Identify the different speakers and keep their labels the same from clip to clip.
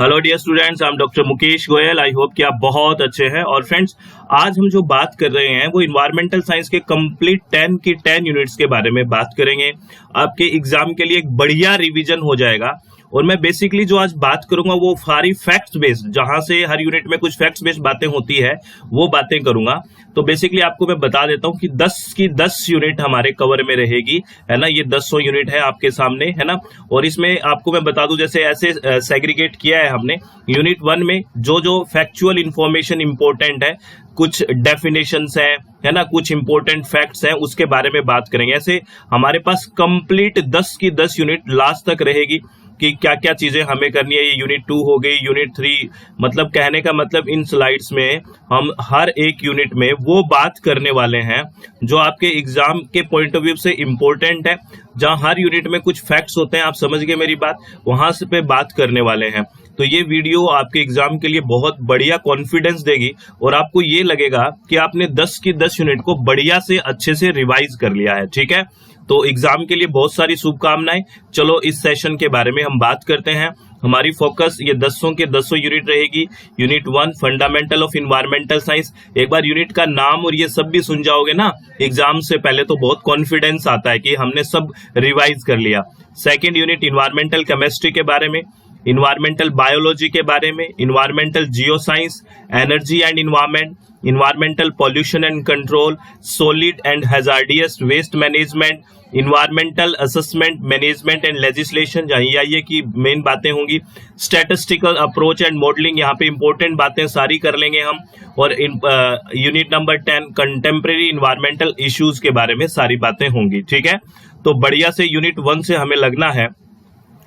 Speaker 1: Hello dear students, I am doctor Mukesh Goyal. I hope कि आप बहुत अच्छे हैं। और फ्रेंड्स, आज हम जो बात कर रहे हैं वो इन्वायरमेंटल साइंस के कंप्लीट 10 की 10 यूनिट्स के बारे में बात करेंगे। आपके एग्जाम के लिए एक बढ़िया रिवीजन हो जाएगा। और मैं बेसिकली जो आज बात करूंगा वो सारी फैक्ट्स बेस्ड, जहां से हर यूनिट में कुछ फैक्ट्स बेस्ड बातें होती है वो बातें करूंगा। तो बेसिकली आपको मैं बता देता हूं कि 10 की 10 यूनिट हमारे कवर में रहेगी, है ना। ये 10 यूनिट है आपके सामने, है ना। और इसमें आपको मैं बता दूं, जैसे ऐसे सेग्रीगेट किया है हमने। यूनिट 1 में जो जो फैक्चुअल इंफॉर्मेशन इंपॉर्टेंट है, कुछ डेफिनेशंस है ना, कुछ इंपॉर्टेंट फैक्ट्स हैं, उसके बारे में बात करेंगे। ऐसे हमारे पास कंप्लीट 10 की 10 यूनिट लास्ट तक रहेगी कि क्या क्या चीजें हमें करनी है। ये यूनिट 2 हो गई, यूनिट 3, मतलब कहने का मतलब इन स्लाइड्स में हम हर एक यूनिट में वो बात करने वाले हैं जो आपके एग्जाम के पॉइंट ऑफ व्यू से इंपॉर्टेंट है। जहां हर यूनिट में कुछ फैक्ट्स होते हैं, आप समझ गए मेरी बात, वहां से पे बात करने वाले हैं। तो ये वीडियो आपके एग्जाम के लिए बहुत बढ़िया कॉन्फिडेंस देगी और आपको ये लगेगा कि आपने 10 की 10 यूनिट को बढ़िया से अच्छे से रिवाइज कर लिया है। ठीक है, तो एग्जाम के लिए बहुत सारी शुभकामनाएं। चलो इस सेशन के बारे में हम बात करते हैं। हमारी फोकस ये 10 के 10 यूनिट रहेगी। Unit 1 fundamental of environmental science. एक बार यूनिट का नाम और ये सब भी सुन जाओगे ना एग्जाम से पहले, तो बहुत कॉन्फिडेंस आता है कि हमने सब रिवाइज कर लिया। सेकेंड यूनिट इन्वायरमेंटल केमिस्ट्री के बारे में, इन्वायरमेंटल बायोलॉजी के बारे में, environmental geo science, energy and environment, environmental pollution and control, solid and hazardous waste management, environmental assessment management and legislation, जहां ये की मेन बातें होंगी। स्टैटिस्टिकल अप्रोच एंड मॉडलिंग, यहाँ पे इंपॉर्टेंट बातें सारी कर लेंगे हम। और unit number 10 contemporary environmental issues के बारे में सारी बातें होंगी। ठीक है, तो बढ़िया से यूनिट 1 से हमें लगना है।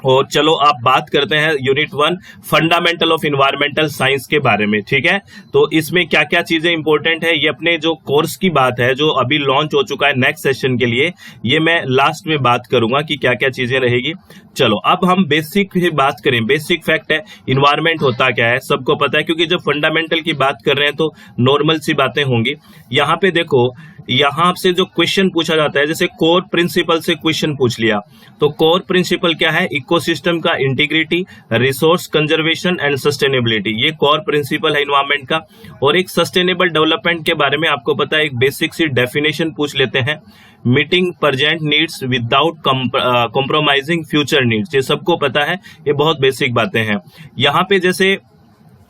Speaker 1: और चलो आप बात करते हैं unit 1 fundamental of environmental science के बारे में। ठीक है, तो इसमें क्या क्या चीजें इंपॉर्टेंट है, ये अपने जो कोर्स की बात है जो अभी लॉन्च हो चुका है नेक्स्ट सेशन के लिए, ये मैं लास्ट में बात करूंगा कि क्या क्या चीजें रहेगी। चलो अब हम बेसिक ही बात करें। बेसिक फैक्ट है, इन्वायरमेंट होता क्या है सबको पता है, क्योंकि जब फंडामेंटल की बात कर रहे हैं तो नॉर्मल सी बातें होंगी। यहाँ पे देखो, यहाँ से जो क्वेश्चन पूछा जाता है, जैसे कोर प्रिंसिपल से क्वेश्चन पूछ लिया, तो कोर प्रिंसिपल क्या है? इकोसिस्टम का integrity, resource conservation and sustainability, ये कोर प्रिंसिपल है इन्वायरमेंट का। और एक सस्टेनेबल डेवलपमेंट के बारे में आपको पता है, एक बेसिक सी डेफिनेशन पूछ लेते हैं, meeting present needs without compromising future needs, ये सबको पता है, ये बहुत बेसिक बातें हैं। यहाँ पे जैसे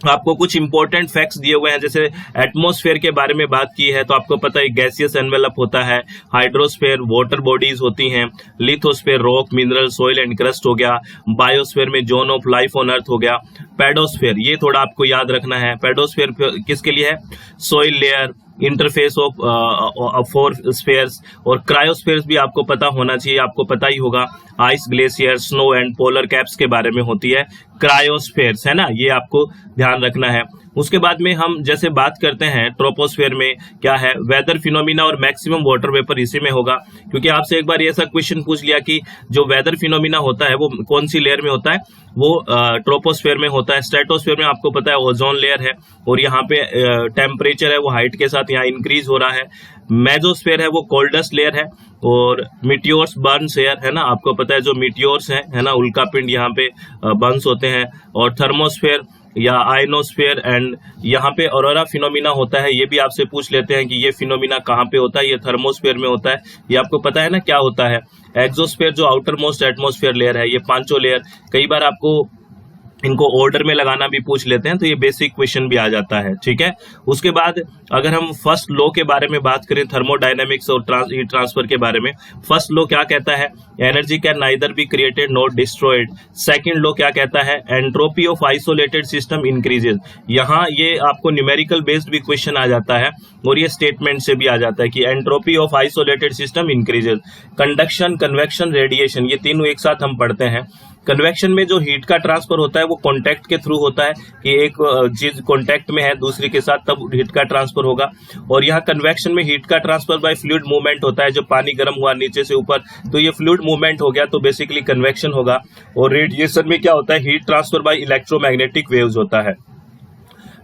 Speaker 1: आपको कुछ इंपॉर्टेंट फैक्ट्स दिए हुए हैं, जैसे एटमॉस्फेयर के बारे में बात की है तो आपको पता है गैसियस एनवेलप होता है, हाइड्रोस्फेयर वाटर बॉडीज होती हैं, lithosphere rock mineral soil and crust हो गया, बायोस्फेयर में zone of life on earth हो गया, पेडोस्फेयर ये थोड़ा आपको याद रखना है। पेडोस्फेयर किसके लिए है? Soil layer, interface of 4 spheres. और क्रायोस्फीयर्स भी आपको पता होना चाहिए, आपको पता ही होगा, ice glacier, snow and polar caps के बारे में होती है क्रायोस्फीयर्स, है ना, ये आपको ध्यान रखना है। उसके बाद में हम जैसे बात करते हैं ट्रोपोस्फेयर में क्या है, वेदर फिनोमिना और मैक्सिमम वाटर वेपर इसी में होगा। क्योंकि आपसे एक बार ऐसा क्वेश्चन पूछ लिया कि जो वेदर फिनोमिना होता है वो कौन सी लेयर में होता है, वो ट्रोपोस्फेयर में होता है। स्ट्रेटोस्फेयर में आपको पता है ओजोन लेयर है, और यहाँ पे टेम्परेचर है वो हाइट के साथ यहाँ इंक्रीज हो रहा है। मेजोस्फेयर है वो कोल्डेस्ट लेयर है, और मिटियोर्स बर्न्स एयर, है ना, आपको पता है जो मिटियोर्स है ना, उल्कापिंड यहाँ पे बर्न्स होते हैं। और थर्मोस्फेयर या आयनोस्फेयर, एंड यहाँ पे ऑरोरा फिनोमिना होता है, ये भी आपसे पूछ लेते हैं कि ये फिनोमिना कहाँ पे होता है, ये थर्मोस्फेयर में होता है, ये आपको पता है ना क्या होता है। एक्सोस्फेयर जो आउटर मोस्ट एटमोस्फेयर लेयर है, ये 5 लेयर, कई बार आपको इनको ऑर्डर में लगाना भी पूछ लेते हैं, तो ये बेसिक क्वेश्चन भी आ जाता है। ठीक है, उसके बाद अगर हम फर्स्ट लॉ के बारे में बात करें, थर्मोडायनेमिक्स और हीट ट्रांसफर के बारे में, फर्स्ट लॉ क्या कहता है? Energy can neither be created not destroyed. Second law क्या कहता है? Entropy of isolated system increases. यहाँ ये आपको न्यूमेरिकल बेस्ड भी क्वेश्चन आ जाता है, और ये स्टेटमेंट से भी आ जाता है कि entropy of isolated system increases. Conduction, convection, radiation, ये तीनों एक साथ हम पढ़ते हैं। कन्वेक्शन में जो हीट का ट्रांसफर होता है वो कॉन्टैक्ट के थ्रू होता है, कि एक चीज कॉन्टैक्ट में है दूसरी के साथ, तब हीट का ट्रांसफर होगा। और यहाँ कन्वेक्शन में हीट का ट्रांसफर बाय फ्लूइड मूवमेंट होता है, जब पानी गर्म हुआ नीचे से ऊपर तो ये फ्लूइड मूवमेंट हो गया, तो बेसिकली कन्वेक्शन होगा। और रेडिएशन में क्या होता है? Heat transfer by electromagnetic waves होता है।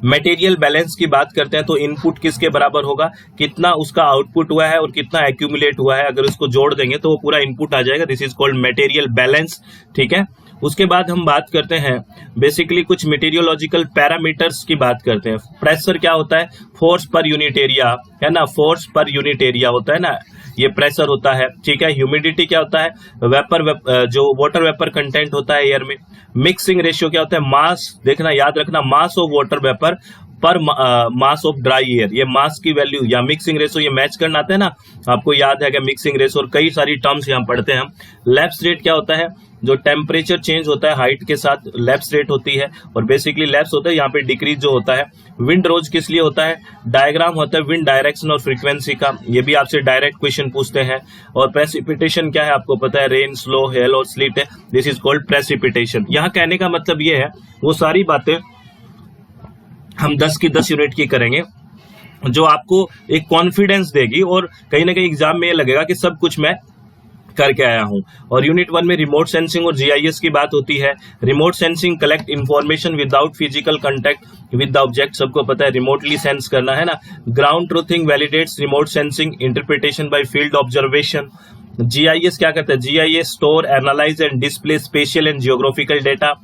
Speaker 1: मटेरियल बैलेंस की बात करते हैं तो इनपुट किसके बराबर होगा, कितना उसका आउटपुट हुआ है और कितना एक्यूमुलेट हुआ है, अगर उसको जोड़ देंगे तो वो पूरा इनपुट आ जाएगा। This is called material balance. ठीक है, उसके बाद हम बात करते हैं बेसिकली कुछ मेटीरियोलॉजिकल पैरामीटर्स की बात करते हैं। प्रेशर क्या होता है? फोर्स पर यूनिट एरिया, है ना, फोर्स पर यूनिट एरिया होता है ना, ये प्रेशर होता है, ठीक है। ह्यूमिडिटी क्या होता है? जो वाटर वेपर कंटेंट होता है एयर में। मिक्सिंग रेशियो क्या होता है? मास, देखना याद रखना, मास ऑफ वाटर वेपर पर मास ऑफ ड्राई एयर, ये मास की वैल्यू या मिक्सिंग रेशो, ये मैच करना आता है ना, आपको याद है कि मिक्सिंग रेशो, और कई सारी टर्म्स यहाँ पढ़ते हैं हम। लैप्स रेट क्या होता है? जो टेम्परेचर चेंज होता है हाइट के साथ, लैप्स रेट होती है, और बेसिकली लैप्स होता है यहाँ पे डिक्रीज जो होता है। विंड रोज किस लिए होता है? डायग्राम होता है विंड डायरेक्शन और फ्रीक्वेंसी का, ये भी आपसे डायरेक्ट क्वेश्चन पूछते हैं। और प्रेसिपिटेशन क्या है? आपको पता है, रेन, स्लो, हेल और स्लीट है, दिस इज कॉल्ड प्रेसिपिटेशन। यहाँ कहने का मतलब ये है, वो सारी बातें हम 10 की 10 यूनिट की करेंगे, जो आपको एक कॉन्फिडेंस देगी और कहीं ना कहीं एग्जाम में ये लगेगा कि सब कुछ मैं करके आया हूं। और यूनिट 1 में रिमोट सेंसिंग और जीआईएस की बात होती है। Remote sensing collect information without physical contact with the object, सबको पता है रिमोटली सेंस करना, है ना। Ground truthing validates remote sensing interpretation by field observation. GIS क्या करता है? GIS store, analyse and display spatial and geographical data.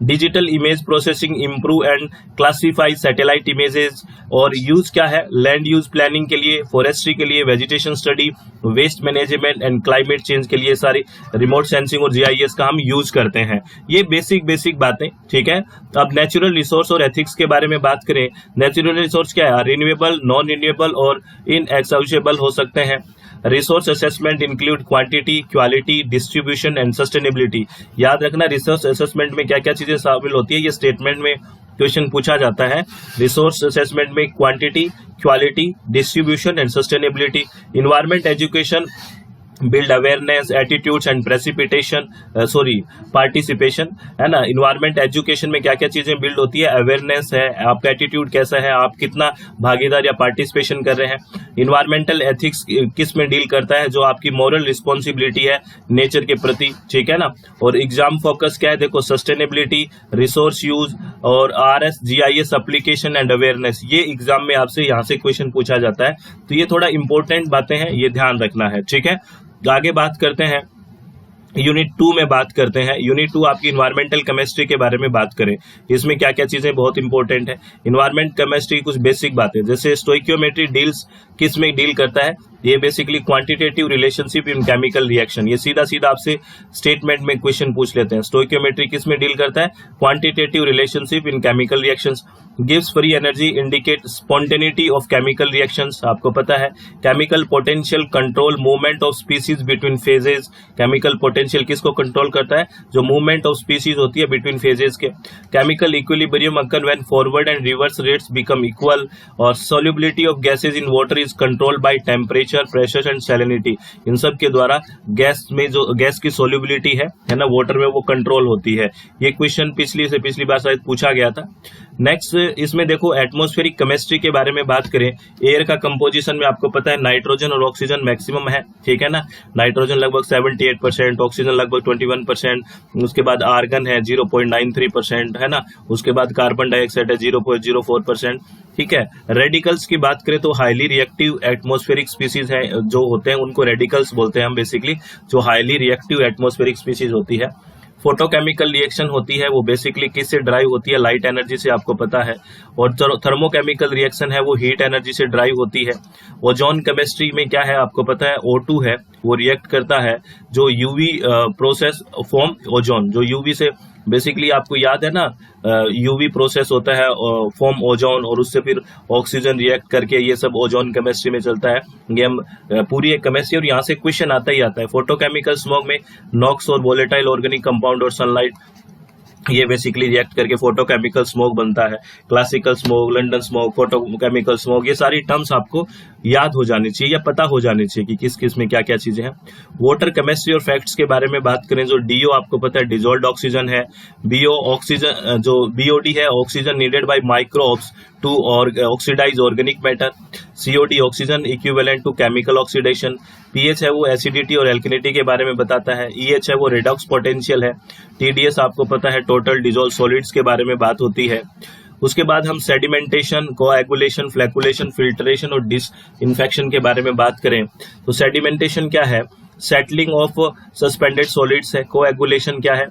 Speaker 1: Digital image processing improve and classify satellite images. और यूज क्या है? लैंड यूज प्लानिंग के लिए, forestry के लिए, vegetation study, waste management and climate change के लिए सारी रिमोट सेंसिंग और जीआईएस का हम यूज करते हैं। ये बेसिक बातें, ठीक है। अब नेचुरल रिसोर्स और एथिक्स के बारे में बात करें। नेचुरल रिसोर्स क्या है? रिन्यूएबल, नॉन रिन्यूएबल और इनएक्साउचेबल हो सकते हैं। Resource assessment include quantity, quality, distribution and sustainability. याद रखना, रिसोर्स असेसमेंट में क्या क्या चीजें शामिल होती है, ये स्टेटमेंट में क्वेश्चन पूछा जाता है। रिसोर्स असेसमेंट में quantity, quality, distribution and sustainability. Environment education build awareness, attitudes and participation, है ना। इन्वायरमेंट एजुकेशन में क्या क्या चीजें बिल्ड होती है? अवेयरनेस है, आपका एटीट्यूड कैसा है, आप कितना भागीदार या पार्टिसिपेशन कर रहे हैं। इन्वायरमेंटल एथिक्स किस में डील करता है? जो आपकी मॉरल रिस्पॉन्सिबिलिटी है नेचर के प्रति, ठीक है ना। और एग्जाम फोकस क्या है? देखो, सस्टेनेबिलिटी, रिसोर्स यूज और RS, GIS application and awareness, ये एग्जाम में आपसे यहाँ से क्वेश्चन पूछा जाता है। तो ये थोड़ा इंपॉर्टेंट बातें हैं, ये ध्यान रखना है, ठीक है। आगे बात करते हैं, यूनिट 2 में बात करते हैं। यूनिट 2 आपकी इन्वायरमेंटल केमिस्ट्री के बारे में बात करें, इसमें क्या क्या चीजें बहुत इंपॉर्टेंट है। इन्वायरमेंट केमिस्ट्री की कुछ बेसिक बातें, जैसे स्टोइकियोमेट्री डील्स किस में डील करता है? ये basically quantitative relationship in chemical reaction, ये सीधा आपसे स्टेटमेंट में क्वेश्चन पूछ लेते हैं। स्टोइकियोमेट्री किस में डील करता है? Quantitative relationship in chemical reactions. Gives free energy, indicate spontaneity of chemical reactions, आपको पता है। Chemical potential control movement of species between phases. Chemical potential किसको कंट्रोल करता है? जो मूवमेंट ऑफ स्पीसीज होती है बिटवीन फेजेस के। Chemical equilibrium occur when forward and reverse rates become equal. और solubility of gases in water is controlled by temperature, pressure and salinity. इन सब के द्वारा गैस में जो गैस की सॉल्युबिलिटी है ना वाटर में, वो कंट्रोल होती है। ये क्वेश्चन पिछली बार शायद पूछा गया था। नेक्स्ट इसमें देखो, एटमॉस्फेरिक केमिस्ट्री के बारे में बात करें। एयर का कंपोजिशन में आपको पता है नाइट्रोजन और ऑक्सीजन मैक्सिमम है, ठीक है ना। नाइट्रोजन लगभग 78%, ऑक्सीजन लगभग 21%, उसके बाद आर्गन है 0.93%, है ना। उसके बाद कार्बन डाइऑक्साइड है 0.04%, ठीक है। रेडिकल्स की बात करें तो हाईली रिएक्टिव एटमॉस्फेरिक स्पीसीज है जो होते हैं, उनको रेडिकल्स बोलते हैं हम बेसिकली, जो हाईली रिएक्टिव एटमॉस्फेरिक स्पीसीज होती है। फोटोकेमिकल रिएक्शन होती है, वो बेसिकली किससे ड्राइव होती है? लाइट एनर्जी से, आपको पता है। और थर्मोकेमिकल रिएक्शन है, वो हीट एनर्जी से ड्राइव होती है। ओजोन केमिस्ट्री में क्या है? आपको पता है O2 है, वो रिएक्ट करता है जो यूवी प्रोसेस फॉर्म ओजोन, जो यूवी से बेसिकली आपको याद है ना, यूवी प्रोसेस होता है फॉर्म ओजोन, और उससे फिर ऑक्सीजन रिएक्ट करके ये सब ओजोन केमिस्ट्री में चलता है। ये हम पूरी एक केमिस्ट्री, और यहाँ से क्वेश्चन आता ही आता है। फोटोकेमिकल स्मोक में नॉक्स और वोलेटाइल ऑर्गेनिक कंपाउंड और सनलाइट, ये बेसिकली रिएक्ट करके फोटोकेमिकल स्मोक बनता है। Classical smoke, London smoke, photochemical smoke, ये सारी टर्म्स आपको याद हो जानी चाहिए या पता हो जानी चाहिए कि किस किस में क्या क्या चीजें हैं। वाटर केमिस्ट्री और फैक्ट्स के बारे में बात करें, जो डीओ आपको पता है डिजोल्व्ड ऑक्सीजन है। बीओ ऑक्सीजन, जो बीओडी है oxygen needed by microbes to oxidize organic matter. COD oxygen equivalent to chemical oxidation. PH है वो एसिडिटी और एल्कनिटी के बारे में बताता है। ईएच है वो रिडॉक्स पोटेंशियल है। टीडीएस आपको पता है टोटल डिजोल्व सॉलिड्स के बारे में बात होती है। उसके बाद हम सेडिमेंटेशन, कोएगुलेशन, फ्लैकुलेशन, फिल्ट्रेशन और डिसइंफेक्शन के बारे में बात करें तो सेडिमेंटेशन क्या है? सेटलिंग ऑफ सस्पेंडेड सॉलिड्स है। कोएगुलेशन क्या है?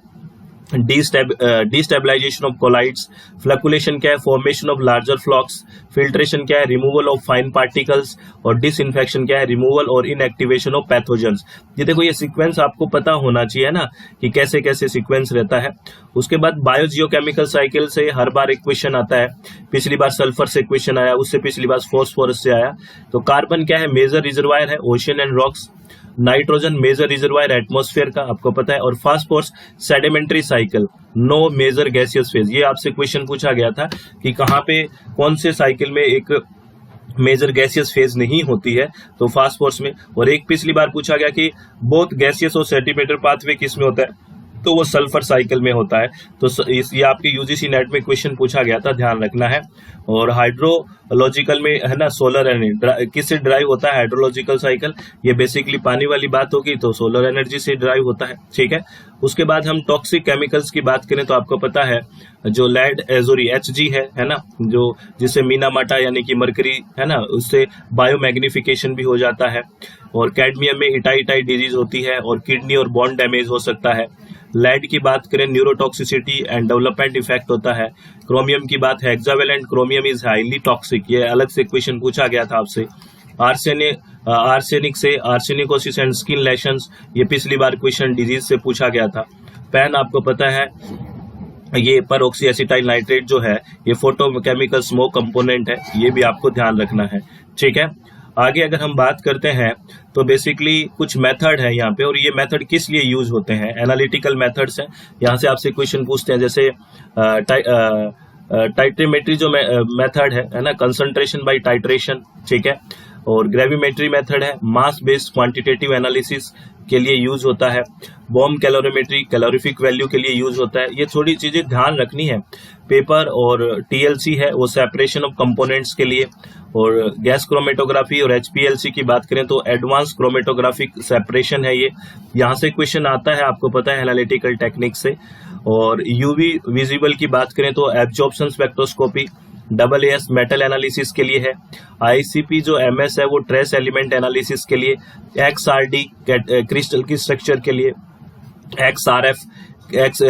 Speaker 1: डिस्टेबलाइजेशन ऑफ कोलाइड्स, फ्लक्चुएशन क्या है, फॉर्मेशन ऑफ लार्जर फ्लॉक्स, फिल्ट्रेशन क्या है, रिमूवल ऑफ फाइन पार्टिकल्स, और डिसइंफेक्शन क्या है, रिमूवल और इनएक्टिवेशन ऑफ पैथोजेंस। ये देखो ये सीक्वेंस आपको पता होना चाहिए ना कि कैसे कैसे सीक्वेंस रहता है। उसके बाद बायोजियोकेमिकल साइकिल से हर बार एक क्वेश्चन आता है, पिछली बार सल्फर से क्वेश्चन आया, उससे पिछली बार फॉस्फोरस से आया। तो कार्बन क्या है, मेजर रिजर्वायर है ocean and rocks. Nitrogen major reservoir atmosphere का, आपको पता है। और phosphorus sedimentary cycle, no major gaseous phase. ये आपसे क्वेश्चन पूछा गया था कि कहाँ पे कौन से साइकिल में एक मेजर गैसियस फेज नहीं होती है, तो फास्फोरस में। और एक पिछली बार पूछा गया कि बोथ गैसियस और सेडिमेंटरी पाथवे किस में होता है, तो वो सल्फर साइकिल में होता है। तो ये आपके यूजीसी नेट में क्वेश्चन पूछा गया था, ध्यान रखना है। और हाइड्रोलॉजिकल में है ना, सोलर एनर्जी किससे ड्राइव होता है, हाइड्रोलॉजिकल साइकिल, ये बेसिकली पानी वाली बात होगी, तो सोलर एनर्जी से ड्राइव होता है, ठीक है। उसके बाद हम टॉक्सिक केमिकल्स की बात करें तो आपको पता है जो लेड एजोरी HG है ना, जो जिससे मीनामाटा यानी कि मरकरी है ना, उससे बायोमैग्निफिकेशन भी हो जाता है। और कैडमियम में इटाइटाई डिजीज होती है और किडनी और बोन डैमेज हो सकता है। लेड की बात करें, न्यूरोटॉक्सिसिटी एंड डेवलपमेंट इफेक्ट होता है। क्रोमियम की बात है, hexavalent chromium is highly toxic, ये अलग से क्वेश्चन पूछा गया था आपसे। आर्सेनिक से आर्सेनिकोसिस एंड स्किन लेशंस, ये पिछली बार क्वेश्चन डिजीज से पूछा गया था। पैन आपको पता है, ये परऑक्सी एसिटाइल नाइट्रेट जो है ये फोटोकेमिकल स्मोक कंपोनेंट है, ये भी आपको ध्यान रखना है, ठीक है। आगे अगर हम बात करते हैं तो बेसिकली कुछ मेथड है यहाँ पे, और ये मेथड किस लिए यूज होते हैं, एनालिटिकल मेथड्स हैं। यहाँ से आपसे क्वेश्चन पूछते हैं, जैसे टाइट्रीमेट्री जो मेथड है ना, कंसंट्रेशन बाय टाइट्रेशन, ठीक है। और ग्रेविमेट्री मेथड है, मास बेस्ड क्वांटिटेटिव एनालिसिस के लिए यूज होता है। बॉम्ब कैलोरीमेट्री कैलोरीफिक वैल्यू के लिए यूज होता है। ये थोड़ी चीजें ध्यान रखनी है। पेपर और TLC है वो सेपरेशन ऑफ कंपोनेंट्स के लिए। और गैस क्रोमेटोग्राफी और HPLC की बात करें तो एडवांस क्रोमेटोग्राफिक सेपरेशन है ये, यहाँ से क्वेश्चन आता है, आपको पता है, एनालिटिकल टेक्निक से। और UV विजिबल की बात करें तो absorption spectroscopy, AAS metal analysis के लिए है। ICP जो MS है वो ट्रेस एलिमेंट एनालिसिस के लिए। XRD क्रिस्टल की स्ट्रक्चर के लिए। XRF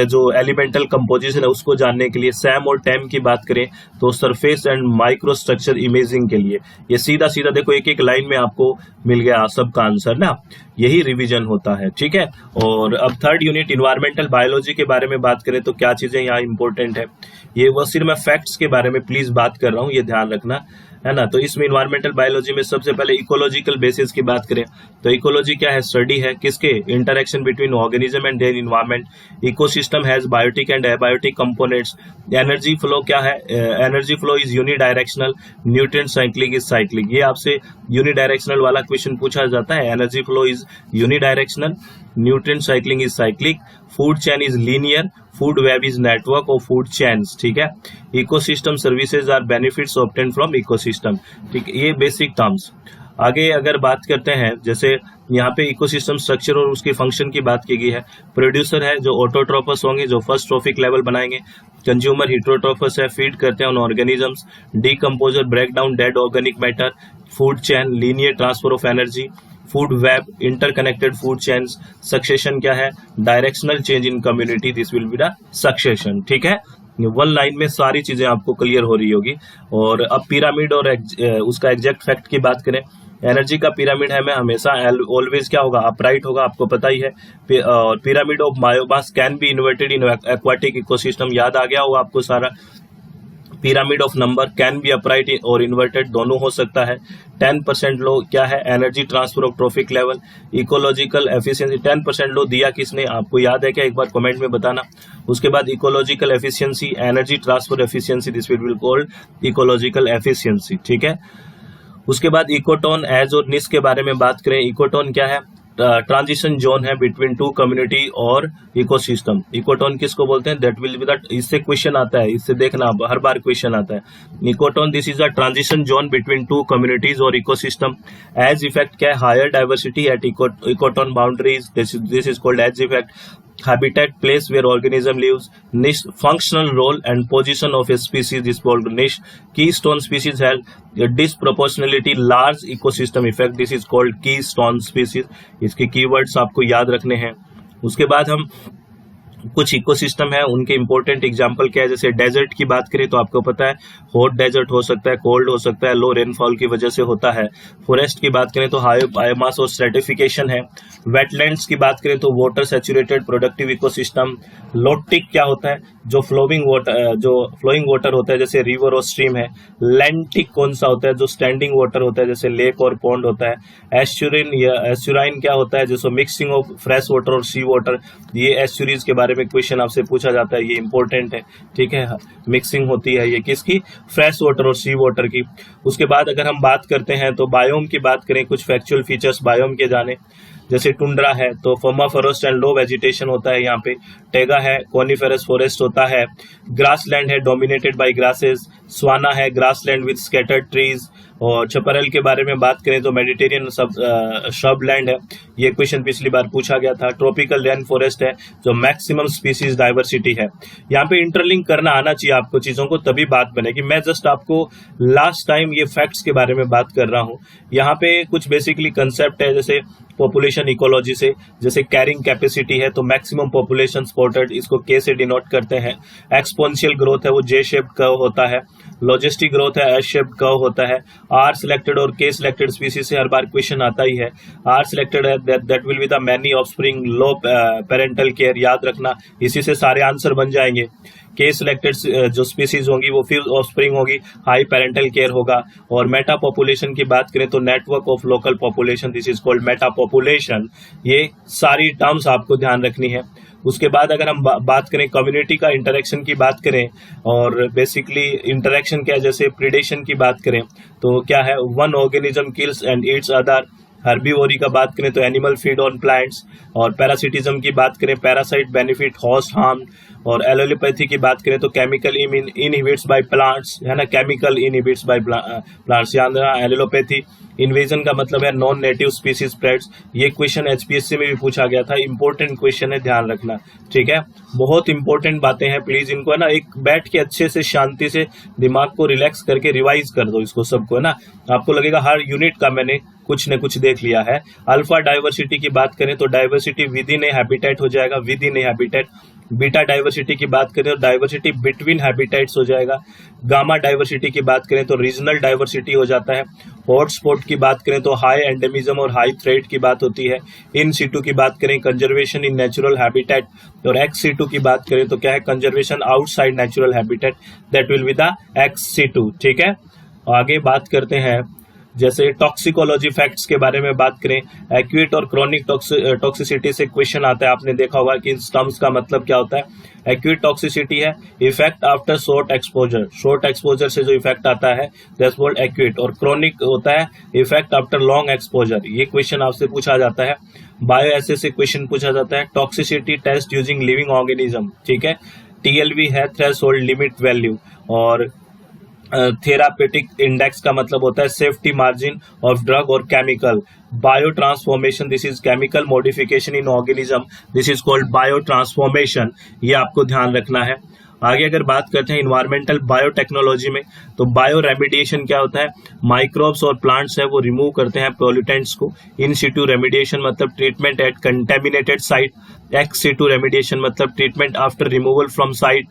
Speaker 1: जो एलिमेंटल कंपोजिशन है उसको जानने के लिए। SAM और TEM की बात करें तो surface and micro structure imaging के लिए। ये सीधा सीधा देखो एक एक लाइन में आपको मिल गया सबका आंसर ना, यही रिवीजन होता है, ठीक है। और अब थर्ड यूनिट इन्वायरमेंटल बायोलॉजी के बारे में बात करें तो क्या चीजें यहाँ इंपॉर्टेंट है, ये वो सिर्फ मैं फैक्ट्स के बारे में प्लीज बात कर रहा हूँ, ये ध्यान रखना है ना। तो इसमें इन्वायरमेंटल बायोलॉजी में सबसे पहले इकोलॉजिकल बेसिस की बात करें तो इकोलॉजी क्या है, स्टडी है किसके, interaction between organism and their environment. Ecosystem has biotic and abiotic components. Energy flow क्या है, energy flow is unidirectional, nutrient cycling is cycling. ये आपसे यूनिडायरेक्शनल वाला क्वेश्चन पूछा जाता है, energy flow is unidirectional, nutrient cycling is cyclic, food chain is linear, food web is network of food chains, ठीक है। Ecosystem services are benefits obtain from ecosystem, ठीक है, ये बेसिक टर्म्स। आगे अगर बात करते हैं, जैसे यहाँ पे इकोसिस्टम स्ट्रक्चर और उसके फंक्शन की बात की गई है। प्रोड्यूसर है जो ऑटोट्रोफस होंगे, जो फर्स्ट ट्रॉफिक लेवल बनाएंगे। कंज्यूमर हिट्रोट्रोफस है, फीड करते हैं उन organisms. Decomposer break down dead organic matter. Food chain linear transfer of energy. Food web interconnected food chains. Succession क्या है, directional change in community, this will be the succession, ठीक है। One line में सारी चीजें आपको क्लियर हो रही होगी। और अब पिरामिड और उसका एग्जैक्ट फैक्ट की बात करें, एनर्जी का पिरामिड है में हमेशा ऑलवेज क्या होगा, अपराइट होगा, आपको पता ही है। और pyramid of biomass can be inverted in aquatic ecosystem, याद आ गया होगा आपको सारा। Pyramid of number can be upright और इन्वर्टेड, दोनों हो सकता है। 10% लो क्या है, energy transfer of trophic level. Ecological efficiency 10% लो दिया किसने, आपको याद है क्या, एक बार कमेंट में बताना। उसके बाद ecological efficiency, energy transfer efficiency, this will be called ecological efficiency, ठीक है। उसके बाद इकोटोन एज और निस के बारे में बात करें, इकोटोन क्या है, ट्रांजिशन जोन है बिटवीन टू कम्युनिटी और इकोसिस्टम। इकोटोन किसको बोलते हैं, दैट विल बी दैट, इससे क्वेश्चन आता है, इससे देखना हर बार क्वेश्चन आता है। Ecotone this is a transition zone between two communities और इकोसिस्टम। एज इफेक्ट क्या है, higher diversity at ecotone boundaries, this is called edge effect. Habitat, place where organism lives. Niche, functional role and position of a species is called niche. Keystone species have a disproportionality large ecosystem effect, this is called keystone species. इसके keywords आपको याद रखने हैं। उसके बाद हम कुछ ecosystem है उनके इंपॉर्टेंट एग्जांपल क्या है, जैसे डेजर्ट की बात करें तो आपको पता है हॉट डेजर्ट हो सकता है, कोल्ड हो सकता है, लो रेनफॉल की वजह से होता है। फॉरेस्ट की बात करें तो हाई बायोमास और स्ट्रेटिफिकेशन है। वेटलैंड्स की बात करें तो water saturated productive ecosystem. Lotic क्या होता है, जो फ्लोइंग वाटर होता है जैसे रिवर और स्ट्रीम है। लैंटिक कौन सा होता है, जो स्टैंडिंग वाटर होता है जैसे लेक और पॉन्ड होता है। एस्चुरिन या एस्चुराइन क्या होता है, जैसे मिक्सिंग ऑफ फ्रेश वाटर और सी वाटर। ये एस्चुरीज के बारे में क्वेश्चन आपसे पूछा जाता है, ये इंपॉर्टेंट है, ठीक है। मिक्सिंग होती है ये किसकी, फ्रेश वाटर और सी वाटर की। उसके बाद अगर हम बात करते हैं तो बायोम की बात करें, कुछ फैक्चुअल फीचर्स बायोम के जाने, जैसे टुंड्रा है तो फर्माफरोस्ट एंड लो वेजिटेशन होता है यहाँ पे। टेगा है कॉनिफेरस फॉरेस्ट होता है। ग्रासलैंड है डोमिनेटेड बाय ग्रासेस। स्वाना है ग्रासलैंड विद स्कैटर्ड ट्रीज। और छपरल के बारे में बात करें तो मेडिटेरियन श्रब लैंड है, ये क्वेश्चन पिछली बार पूछा गया था। ट्रॉपिकल रेन फॉरेस्ट है जो मैक्सिमम स्पीसीज डाइवर्सिटी है। यहाँ पे इंटरलिंक करना आना चाहिए आपको चीजों को, तभी बात बनेगी। मैं जस्ट आपको लास्ट टाइम ये फैक्ट्स के बारे में बात कर रहा हूँ। यहाँ पे कुछ बेसिकली कंसेप्ट है, जैसे पॉपुलेशन इकोलॉजी से, जैसे कैरिंग कैपेसिटी है तो मैक्सिमम पॉपुलेशन स्पॉटेड, इसको के से डिनोट करते हैं। एक्सपोनेंशियल ग्रोथ है वो जे शेप कर्व होता है। लॉजिस्टिक ग्रोथ है एस शेप कर्व होता है। आर सिलेक्टेड और के सिलेक्टेड स्पीसीज से हर बार क्वेश्चन आता ही है। आर सिलेक्टेड है that will be the many offspring low parental care, याद रखना, इसी से सारे आंसर बन जाएंगे। के सिलेक्टेड जो स्पीसीज होंगी वो फिर ऑफस्प्रिंग होगी, हाई पेरेंटल केयर होगा। और मेटा पॉपुलेशन की बात करें तो network of local population, this is called Meta population. ये सारी टर्म्स आपको ध्यान रखनी है। उसके बाद अगर हम बात करें कम्युनिटी का इंटरेक्शन की बात करें, और बेसिकली इंटरेक्शन क्या है, जैसे प्रीडेशन की बात करें तो क्या है, one organism kills and Yeats other. Herbivory का बात करें तो एनिमल फीड ऑन प्लांट्स। और पैरासिटिज्म की बात करें, पैरासाइट बेनिफिट होस्ट हार्म। और एलोपैथी की बात करें तो केमिकल इनहिबिट्स बाय प्लांट्स, है ना, केमिकल इनहिबिट्स बाय प्लांट्स। याद रखना एलोपैथी। इन्वेजन का मतलब है नॉन नेटिव स्पीसीज स्प्रेड्स, ये क्वेश्चन एचपीएससी में भी पूछा गया था, इंपॉर्टेंट क्वेश्चन है, ध्यान रखना, ठीक है। बहुत इंपॉर्टेंट बातें हैं, प्लीज इनको है ना एक बैठ के अच्छे से शांति से दिमाग को रिलैक्स करके रिवाइज कर दो इसको सबको, है ना। आपको लगेगा हर यूनिट का मैंने कुछ न कुछ देख लिया है। अल्फा डाइवर्सिटी की बात करें तो diversity with in A habitat हो जाएगा, with in A habitat. Beta diversity की बात करें तो डाइवर्सिटी बिटवीन हैबिटेट्स हो जाएगा। गामा डाइवर्सिटी की बात करें तो रीजनल डाइवर्सिटी हो जाता है। हॉटस्पॉट की बात करें तो हाई एंडेमिज्म और हाई थ्रेट की बात होती है। इन सीटू की बात करें कंजर्वेशन इन नेचुरल हैबिटेट। और एक्स सीटू की बात करें तो क्या है, conservation outside natural habitat, that will be the ex situ, ठीक है। आगे बात करते हैं, जैसे टॉक्सिकोलॉजी फैक्ट्स के बारे में बात करें, एक्यूट और क्रॉनिक टॉक्सिसिटी से क्वेश्चन आता है। आपने देखा होगा कि इन टर्म्स का मतलब क्या होता है। एक्यूट टॉक्सिसिटी है effect after short exposure, short exposure से जो इफेक्ट आता है दैट्स कॉल्ड एक्यूट। और क्रॉनिक होता है इफेक्ट आफ्टर लॉन्ग एक्सपोजर, ये क्वेश्चन आपसे पूछा जाता है। बायो एसे से क्वेश्चन पूछा जाता है। Toxicity test using living organism, ठीक है। टीएलवी है थ्रेशोल्ड लिमिट वैल्यू। और थेरापेटिक इंडेक्स का मतलब होता है सेफ्टी मार्जिन ऑफ ड्रग और chemical. Biotransformation, this is chemical modification in organism, this is called biotransformation, ये आपको ध्यान रखना है। आगे अगर बात करते हैं इन्वायरमेंटल बायोटेक्नोलॉजी में, तो बायो रेमिडिएशन क्या होता है, माइक्रोब्स और प्लांट्स है वो रिमूव करते हैं पोल्यूटेंट्स को। इन सिटू रेमिडिएशन मतलब treatment at contaminated site. Ex situ remediation मतलब treatment after removal from site.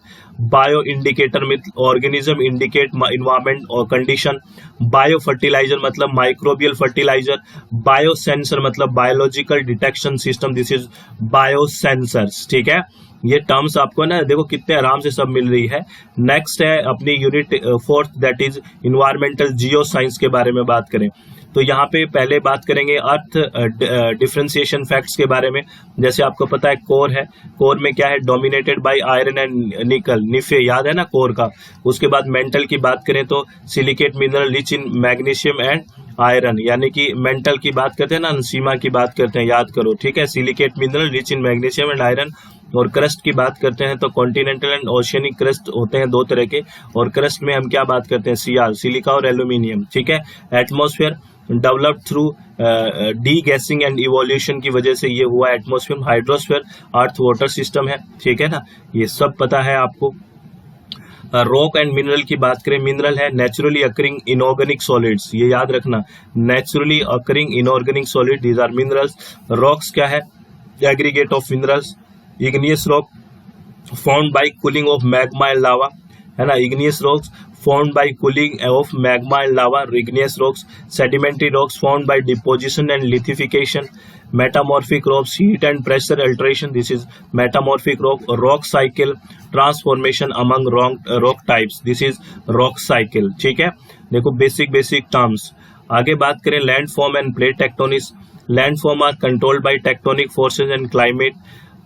Speaker 1: Bio indicator में ऑर्गेनिज्म इंडिकेट इन्वायरमेंट और कंडीशन। बायो फर्टिलाइजर मतलब माइक्रोबियल फर्टिलाइजर। बायो सेंसर मतलब biological detection system, this is bio sensors, ठीक है। ये terms आपको ना देखो कितने आराम से सब मिल रही है। नेक्स्ट है अपनी unit 4th, that is environmental geo science के बारे में बात करें तो यहाँ पे पहले बात करेंगे अर्थ डिफरेंशिएशन फैक्ट्स के बारे में। जैसे आपको पता है कोर है, कोर में क्या है, डोमिनेटेड बाय आयरन एंड निकल, निफे, याद है ना कोर का। उसके बाद मेंटल की बात करें तो silicate mineral rich in magnesium and iron, यानी कि मेंटल की बात करते हैं ना, सीमा की बात करते हैं, याद करो, ठीक है। Silicate mineral rich in magnesium and iron. और क्रस्ट की बात करते हैं तो कॉन्टिनेंटल एंड ओशियनिक क्रस्ट होते हैं दो तरह के। और क्रस्ट में हम क्या बात करते हैं, सीआर, सिलिका और एल्यूमिनियम, ठीक है। Atmosphere developed through D guessing and evolution की वजह से ये हुआ atmosphere. Hydrosphere earth water system है, ठीक है ना, ये सब पता है आपको। रॉक एंड मिनरल की बात करें, मिनरल है नेचुरली अकरिंग इनऑर्गेनिक सॉलिड्स, ये याद रखना, naturally occurring inorganic solid, these are minerals. Rocks क्या है, aggregate of minerals. Igneous rock formed by cooling of magma and lava, है ना. igneous rocks formed by cooling of magma and lava, igneous rocks. Sedimentary rocks formed by deposition and lithification. Metamorphic rocks, heat and pressure alteration, this is metamorphic rock. Rock cycle, transformation among rock types, this is rock cycle. ठीक है, देखो basic terms. आगे बात करें landform and plate tectonics. Landform are controlled by tectonic forces and climate.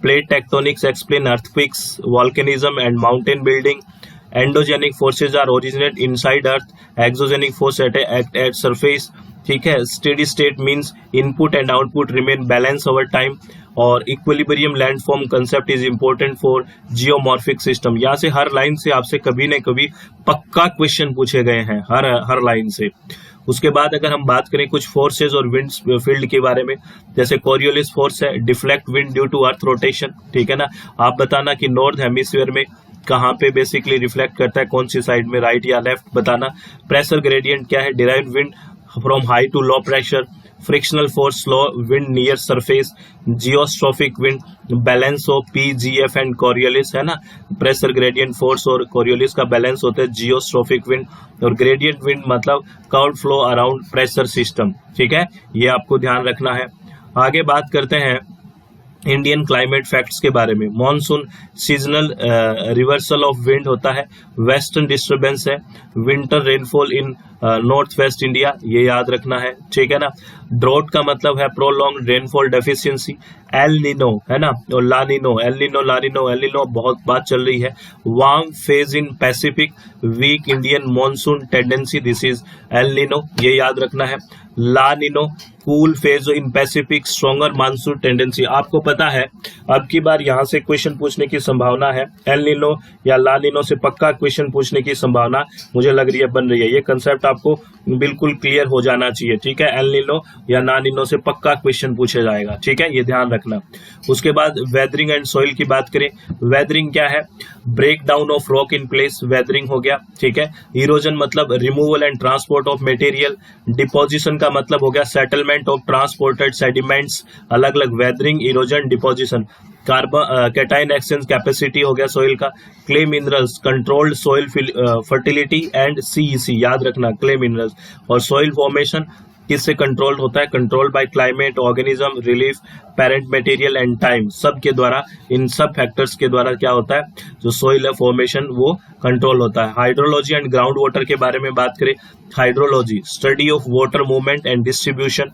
Speaker 1: Plate tectonics explain earthquakes, volcanism and mountain building. Endogenic forces are originate inside earth. Exogenic forces act at surface. ठीक है. Steady state means input and output remain balanced over time. और equilibrium landform concept is important for geomorphic system. यहाँ से हर line से आपसे कभी न कभी पक्का क्वेश्चन पूछे गए हैं, हर लाइन से. उसके बाद अगर हम बात करें कुछ फोर्सेज और विंड फील्ड के बारे में, जैसे कोरियोलिस फोर्स है, deflect wind due to earth rotation. ठीक है ना. आप बताना कि नॉर्थ हेमिस्फीयर में कहाँ पे बेसिकली रिफ्लेक्ट करता है, कौन सी साइड में, राइट या लेफ्ट, बताना. प्रेशर ग्रेडियंट क्या है, derive wind from high to low pressure. Frictional force, slow wind near surface. Geostrophic wind, balance of P, G F and Coriolis, है ना. प्रेशर ग्रेडियंट फोर्स और कोरियोलिस का balance होता है जियोस्ट्रोफिक विंड. और gradient wind मतलब curve flow around pressure system. ठीक है, ये आपको ध्यान रखना है. आगे बात करते हैं इंडियन क्लाइमेट फैक्ट्स के बारे में. Monsoon seasonal reversal of wind होता है. वेस्टर्न डिस्टर्बेंस है. Winter rainfall in north west India, ये याद रखना है. ठीक है ना. ड्रॉट का मतलब है prolong rainfall deficiency. El Nino, है ना, और La Nino. El Nino, La Nino, El Nino बहुत बात चल रही है. Warm phase in Pacific, weak Indian monsoon tendency, this is El Nino, ये याद रखना है. La Nino, cool phase in Pacific, stronger monsoon tendency. आपको पता है अब की बार यहां से क्वेश्चन पूछने की संभावना है. एल नीनो या ला नीनो से पक्का क्वेश्चन पूछने की संभावना मुझे लग रही है, बन रही है. ये कंसेप्ट आपको बिल्कुल क्लियर हो जाना चाहिए. ठीक है, एल नीनो या ला नीनो से पक्का क्वेश्चन पूछा जाएगा. ठीक है, ये ध्यान रखना. उसके बाद वेदरिंग एंड सॉइल की बात करें. वेदरिंग क्या है, break down of rock in place, weathering हो गया. ठीक है. इरोजन मतलब removal and transport of material. Deposition का मतलब हो गया सेटलमेंट ऑफ ट्रांसपोर्टेड सेडिमेंट्स, अलग अलग. Weathering, erosion, deposition. Carbon cation exchange capacity हो गया सॉइल का. Clay minerals, controlled soil fertility and CEC, याद रखना क्ले मिनरल्स. और सॉइल फॉर्मेशन किससे कंट्रोल होता है, control by climate, organism, relief, parent material and time, सब के द्वारा, इन सब फैक्टर्स के द्वारा क्या होता है, जो सॉइल फॉर्मेशन वो कंट्रोल होता है. हाइड्रोलॉजी एंड ग्राउंड वाटर के बारे में बात करें. Hydrology, study of water movement and distribution.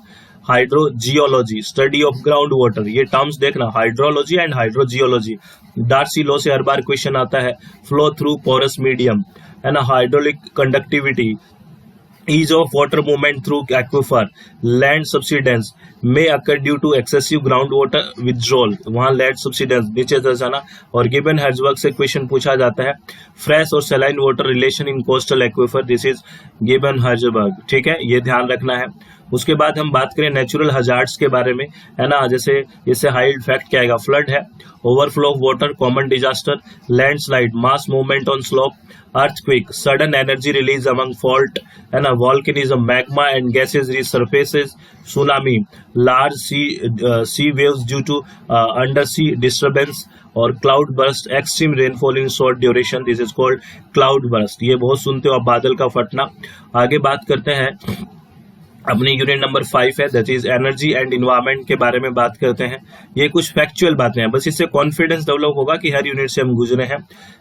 Speaker 1: Hydrogeology, study of ground water. ये टर्म्स देखना, hydrology and hydrogeology. Darcy law से हर बार क्वेश्चन आता है. फ्लो थ्रू पोरस मीडियम, है ना. Hydraulic conductivity, ease of water movement through aquifer. Land subsidence may occur due to excessive groundwater withdrawal, वहाँ land subsidence नीचे दर्शाना. और गिबन हर्जबर्ग से क्वेश्चन पूछा जाता है. फ्रेश और saline water relation in coastal aquifer, this is gibbon Herzberg. ठीक है, ये ध्यान रखना है. उसके बाद हम बात करें नेचुरल हजार्ड्स के बारे में, है ना. जैसे इससे हाइड फैक्ट क्या आएगा, फ्लड है, overflow of water, common disaster, landslide, mass movement on slope, earthquake, sudden energy release among fault, है ना. Volcanism, magma and gases resurfaces, tsunami, large sea waves due to under sea disturbance. और cloud burst, extreme rainfall in short duration, this is called cloud burst. ये बहुत सुनते हो आप, बादल का फटना. आगे बात करते हैं, अपनी यूनिट नंबर 5 है, that is energy and environment के बारे में बात करते हैं. ये कुछ फैक्चुअल बातें हैं, बस इससे कॉन्फिडेंस डेवलप होगा कि हर यूनिट से हम गुजरे हैं.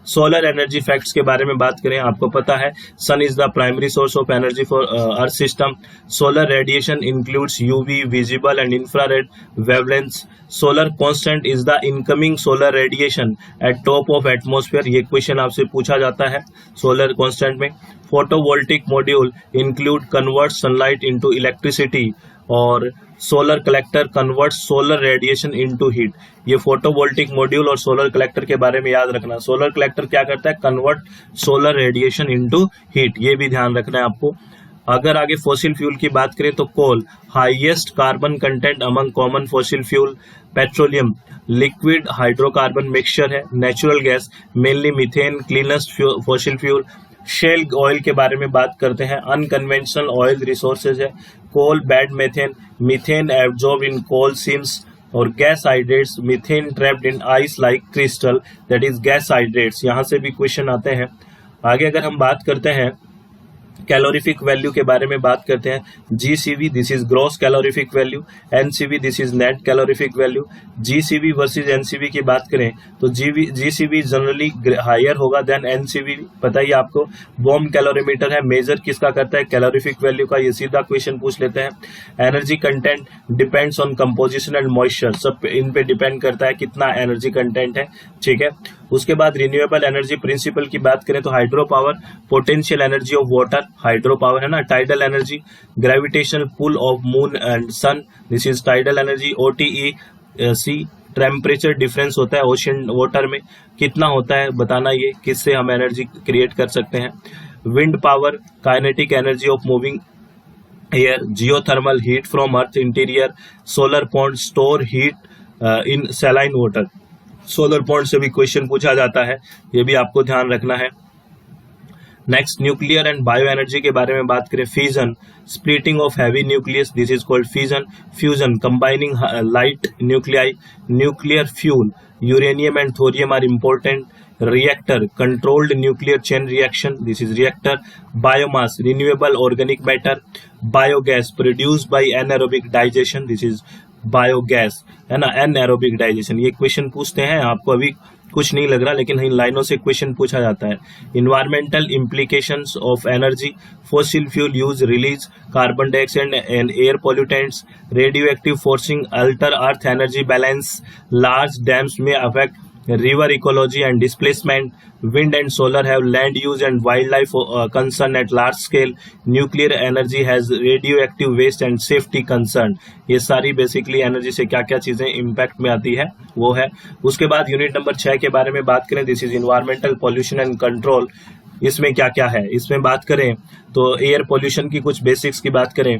Speaker 1: सोलर एनर्जी फैक्ट्स के बारे में बात करें. आपको पता है sun is the primary source of energy for earth system. Solar radiation includes UV, visible and infrared wavelengths. Solar constant is the incoming solar radiation at top of atmosphere. ये question आपसे पूछा जाता है सोलर कांस्टेंट में. Photovoltaic module include convert sunlight into electricity. और solar collector convert solar radiation into heat. ये photovoltaic module और solar collector के बारे में याद रखना. सोलर कलेक्टर क्या करता है, convert solar radiation into heat, ये भी ध्यान रखना है आपको. अगर आगे फॉसिल फ्यूल की बात करें तो coal, highest carbon content among common fossil fuel. Petroleum, liquid hydrocarbon mixture है. Natural gas, mainly methane, cleanest fossil fuel. Shale oil के बारे में बात करते हैं. अनकन्वेंशनल ऑयल रिसोर्सेज है. Coal, bed methane, methane absorb in coal seams. और gas hydrates, methane trapped in ice like crystal, that is gas hydrates, यहाँ से भी क्वेश्चन आते हैं। आगे अगर हम बात करते हैं कैलोरीफिक वैल्यू के बारे में बात करते हैं, GCV this is gross calorific value, NCV this is net calorific value. GCV versus NCV की बात करें तो जीसीवी जनरली हायर होगा देन एनसीवी, पता ही आपको। बॉम्ब कैलोरीमीटर है, मेजर किसका करता है, कैलोरीफिक वैल्यू का, ये सीधा क्वेश्चन पूछ लेते हैं। Energy content depends on composition and moisture, सब इन पे डिपेंड करता है कितना एनर्जी कंटेंट है, ठीक है। उसके बाद रिन्यूएबल एनर्जी प्रिंसिपल की बात करें तो hydro power, potential energy of water, hydro power है ना, tidal energy, gravitational pull of moon and sun, this is tidal energy. O T E C, temperature difference होता है ओशन वाटर में, कितना होता है बताना, ये किससे हम एनर्जी क्रिएट कर सकते हैं। Wind power, kinetic energy of moving air, geothermal heat from earth interior, solar pond store heat in saline water, solar point से भी क्वेश्चन पूछा जाता है, ये भी आपको ध्यान रखना है। Next nuclear and bioenergy के बारे में बात करें, fusion, splitting of heavy nucleus, this is called fusion. Fusion, combining light nuclei, nuclear fuel, uranium and thorium are important. Reactor, controlled nuclear chain reaction, this is reactor. Biomass, renewable organic matter. Biogas, produced by anaerobic digestion, this is biogas, है ना, anaerobic digestion. ये question पूछते हैं, आपको अभी कुछ नहीं लग रहा लेकिन इन लाइनों से क्वेश्चन पूछा जाता है। Environmental implications of energy, fossil fuel use release carbon dioxide and air pollutants, radio active forcing alter earth energy balance, large dams में affect river ecology and displacement, wind and solar have land use and wildlife concern at large scale, nuclear energy has radioactive waste and safety concern। ये सारी basically energy से क्या क्या चीजें impact में आती है वो है। उसके बाद यूनिट नंबर 6 के बारे में बात करें, this is environmental pollution and control. इसमें क्या क्या है, इसमें बात करें तो एयर पॉल्यूशन की कुछ बेसिक्स की बात करें।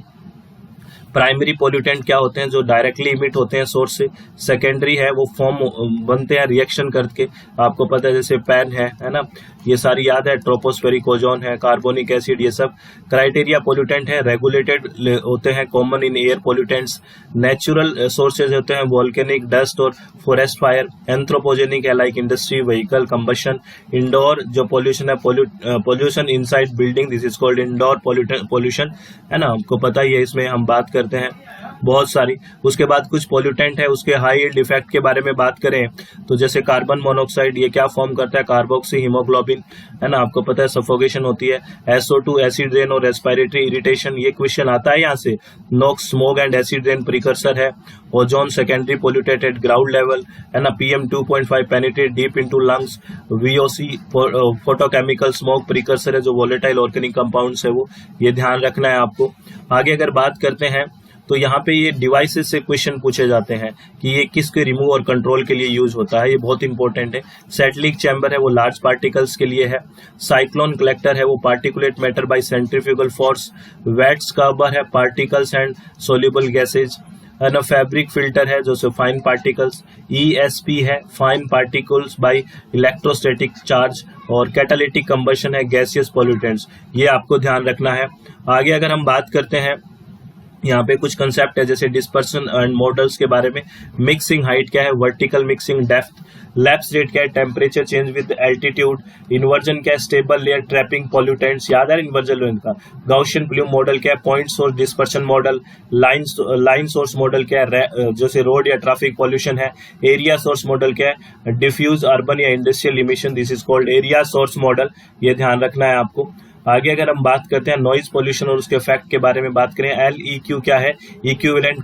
Speaker 1: प्राइमरी पोल्यूटेंट क्या होते हैं, जो डायरेक्टली इमिट होते हैं सोर्स से। सेकेंडरी है, वो फॉर्म बनते हैं रिएक्शन करके, आपको पता है जैसे पैन है ना, ये सारी याद है, ट्रोपोस्फेरिक ओजोन है, कार्बोनिक एसिड, ये सब। क्राइटेरिया पोल्यूटेंट है, रेगुलेटेड होते हैं, common in air pollutants. Natural sources होते हैं, वोल्केनिक, डस्ट और फॉरेस्ट फायर। एंथ्रोपोजेनिक है, like industry, vehicle, combustion. Indoor जो पोल्यूशन है, pollution inside building, this is called indoor pollution, है ना, आपको पता ही है, इसमें हम बात करते हैं बहुत सारी। उसके बाद कुछ पोल्यूटेंट है, उसके हाई यील्ड इफेक्ट के बारे में बात करें तो जैसे कार्बन मोनोऑक्साइड, ये क्या फॉर्म करता है, कार्बोक्सी हीमोग्लोबिन, है ना, आपको पता है सफोकेशन होती है। SO2 एसिड रेन और रेस्पिरेटरी इरिटेशन, ये क्वेश्चन आता है यहाँ से। NOx, smoke and acid rain precursor है। Ozone secondary polluted at ground level, है ना। PM 2.5 penetrate deep into lungs. VOC photochemical smoke precursor है, जो वोलेटाइल ऑर्गेनिक कंपाउंड्स है वो, ये ध्यान रखना है आपको। आगे अगर बात करते हैं तो यहाँ पे ये डिवाइसेस से क्वेश्चन पूछे जाते हैं कि ये किसके रिमूव और कंट्रोल के लिए यूज होता है, ये बहुत इंपॉर्टेंट है। सेटलिक चैम्बर है, वो लार्ज पार्टिकल्स के लिए है। साइक्लोन कलेक्टर है, वो particulate matter by centrifugal force. Wet scrubber है, पार्टिकल्स एंड सोल्यूबल गैसेज, है ना। फैब्रिक फिल्टर है, जो फाइन पार्टिकल्स। ESP है, fine particles by electrostatic charge. और कैटालिटिक कंबशन है, गैसियस पॉल्यूटेंट्स, ये आपको ध्यान रखना है। आगे अगर हम बात करते हैं, यहाँ पे कुछ कंसेप्ट है जैसे डिस्पर्सन एंड मॉडल्स के बारे में। मिक्सिंग हाइट क्या है, vertical mixing depth. Lapse rate क्या है, temperature change with altitude. Inversion क्या है, स्टेबल लेयर ट्रैपिंग पॉल्यूटेंट्स, याद है इन्वर्जन लेयर का। गाउशियन प्लूम मॉडल क्या है, point source dispersion model. Line source model क्या है, जैसे रोड या ट्रैफिक पॉल्यूशन है। एरिया सोर्स मॉडल क्या है, डिफ्यूज अर्बन या industrial emission, this is called area source model, ये ध्यान रखना है आपको। आगे अगर हम बात करते हैं नॉइज पोल्यूशन और उसके इफेक्ट के बारे में बात करें, LEQ क्या है, इक्विवेलेंट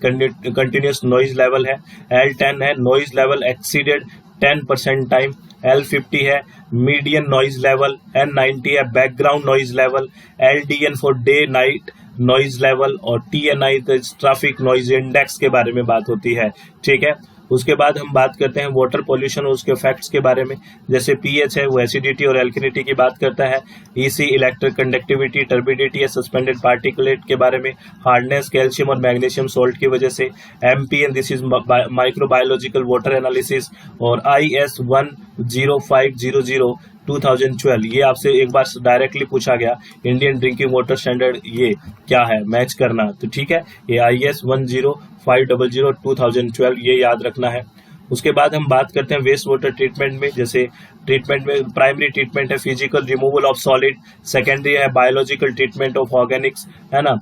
Speaker 1: कंटिन्यूअस नॉइज लेवल है। L10 है, noise level exceeded 10% time. L50 है, मीडियन नॉइज लेवल। N90 है, background noise level. LDN for day night noise level. और TNI ट्रैफिक नॉइज इंडेक्स के बारे में बात होती है, ठीक है। उसके बाद हम बात करते हैं वाटर पोल्यूशन और उसके फैक्ट्स के बारे में, जैसे pH है, वो एसिडिटी और एल्किनिटी की बात करता है। EC इलेक्ट्रिक कंडक्टिविटी, टर्बिडिटी है, सस्पेंडेड पार्टिकुलेट के बारे में। हार्डनेस कैल्शियम और मैग्नीशियम सोल्ट की वजह से। MPN this is microbiological water analysis. और IS 10500 2012, ये आपसे एक बार डायरेक्टली पूछा गया। इंडियन ड्रिंकिंग वाटर स्टैंडर्ड ये क्या है, मैच करना, तो ठीक है, ये IS 10500 2012, ये याद रखना है। उसके बाद हम बात करते हैं वेस्ट वाटर ट्रीटमेंट में। जैसे ट्रीटमेंट में प्राइमरी ट्रीटमेंट है physical removal of solid, secondary है बायोलॉजिकल ट्रीटमेंट ऑफ ऑर्गेनिक्स, है ना।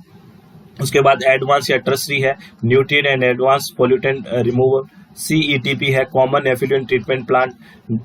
Speaker 1: उसके बाद एडवांस या टर्सरी है nutrient and advance pollutant removal, CETP है common effluent treatment plant,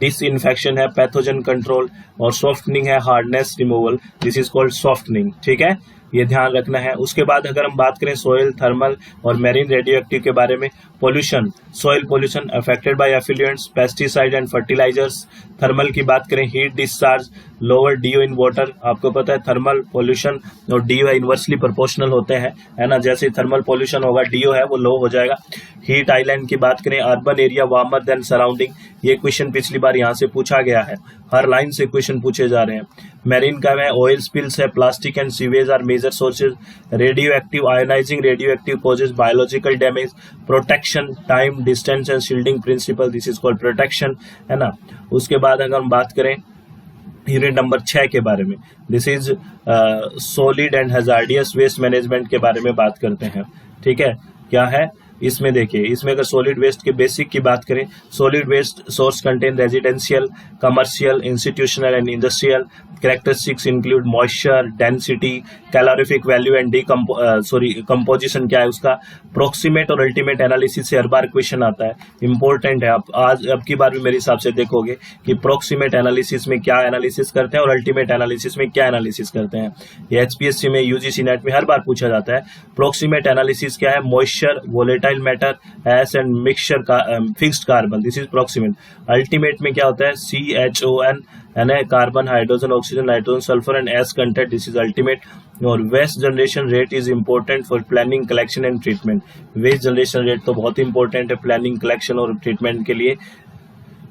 Speaker 1: disinfection है पैथोजन कंट्रोल, और सॉफ्टनिंग है hardness removal, this is called softening, ठीक है, ये ध्यान रखना है। उसके बाद अगर हम बात करें सोयल थर्मल और मैरीन रेडियो एक्टिव के बारे में, pollution, soil pollution affected by effluents, pesticide and fertilizers. Thermal की बात करें heat discharge, lower DO in water, आपको पता है थर्मल पोल्यूशन और DO इनवर्सली प्रोपोर्शनल होते हैं, है ना, जैसे थर्मल पोल्यूशन होगा DO है वो लो हो जाएगा। हीट आइलैंड की बात करें, urban area warmer than surrounding, ये क्वेश्चन पिछली बार यहाँ से पूछा गया है, हर लाइन से क्वेश्चन पूछे जा रहे हैं। मैरीन का है ऑयल स्पिल्स है, plastic and sewage are major sources, radioactive ionizing radioactive causes biological damage, protection time distance and shielding principle, this is called protection, है ना। उसके बाद अगर हम बात करें यूनिट नंबर 6 के बारे में, this is solid and hazardous waste management के बारे में बात करते हैं, ठीक है। क्या है इसमें, देखिए इसमें अगर सॉलिड वेस्ट के बेसिक की बात करें, solid waste source contain residential, commercial, institutional and industrial, characteristics include moisture, density, calorific value and composition क्या है उसका, प्रोक्सीमेट और अल्टीमेट एनालिसिस से हर बार क्वेश्चन आता है, इंपॉर्टेंट है। आप आज अब की बार भी मेरे हिसाब से देखोगे कि प्रोक्सीमेट एनालिसिस में क्या एनालिसिस करते हैं और अल्टीमेट एनालिसिस में क्या एनालिसिस करते हैं। ये HPSC में UGC नेट में हर बार पूछा जाता है। प्रोक्सीमेट एनालिसिस क्या है, moisture, volatile matter, ash and mixture का fixed carbon, this is proximate. Ultimate में क्या होता है, CHON, carbon, hydrogen, oxygen, nitrogen, sulphur and ash content, this is ultimate. और waste generation rate is important for planning, collection and treatment. Waste generation rate तो बहुत important है planning, collection और treatment के लिए,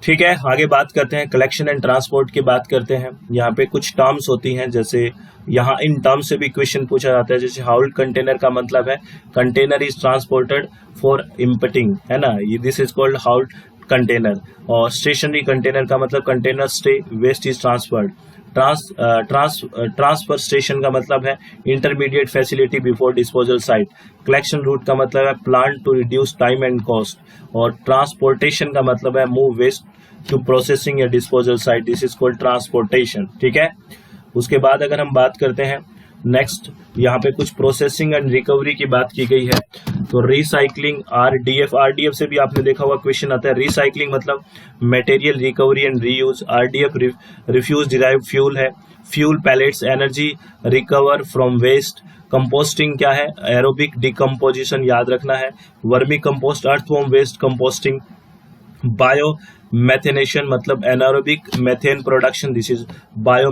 Speaker 1: ठीक है। आगे बात करते हैं कलेक्शन एंड ट्रांसपोर्ट की बात करते हैं। यहाँ पे कुछ टर्म्स होती हैं, जैसे यहाँ इन टर्म्स से भी क्वेश्चन पूछा जाता है। जैसे हाउल्ड कंटेनर का मतलब है container is transported for importing, है ना, this is called hauled container. और स्टेशनरी कंटेनर का मतलब container stay, waste is transferred. Transfer station का मतलब है intermediate facility before disposal site. Collection route का मतलब है plant to reduce time and cost. और ट्रांसपोर्टेशन का मतलब है मूव वेस्ट टू प्रोसेसिंग या disposal site, this is called transportation, ठीक है। उसके बाद अगर हम बात करते हैं नेक्स्ट, यहाँ पे कुछ प्रोसेसिंग एंड रिकवरी की बात की गई है। तो रिसाइकलिंग, RDF से भी आपने देखा हुआ क्वेश्चन आता है। रिसाइकलिंग मतलब material recovery and reuse, RDF refuse derived fuel है, fuel pellets, energy recover from waste. Composting क्या है, एरोबिक डिकम्पोजिशन याद रखना है। Vermicompost, earthworm waste composting. Biomethanation मतलब anaerobic methane production, this is bio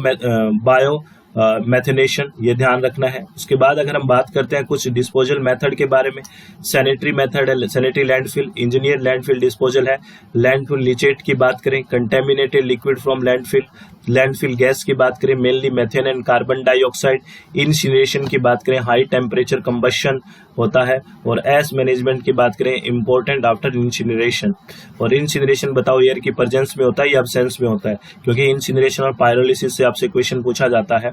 Speaker 1: मैथेनेशन, ये ध्यान रखना है। उसके बाद अगर हम बात करते हैं कुछ डिस्पोजल मेथड के बारे में, सैनिटरी मेथड है, sanitary landfill, engineer landfill disposal है, लैंडफिल लीचेट की बात करें, contaminated liquid from landfill, landfill gas की बात करें mainly methane and carbon dioxide, incineration की बात करें हाई टेम्परेचर कंबशन होता है, और एस मैनेजमेंट की बात करें इंपॉर्टेंट आफ्टर इंसिनरेशन। और इंसिनरेशन बताओ एयर की प्रेजेंस में होता है या एब्सेंस में होता है, क्योंकि इंसिनरेशन और पायरोलिसिस से आपसे क्वेश्चन पूछा जाता है।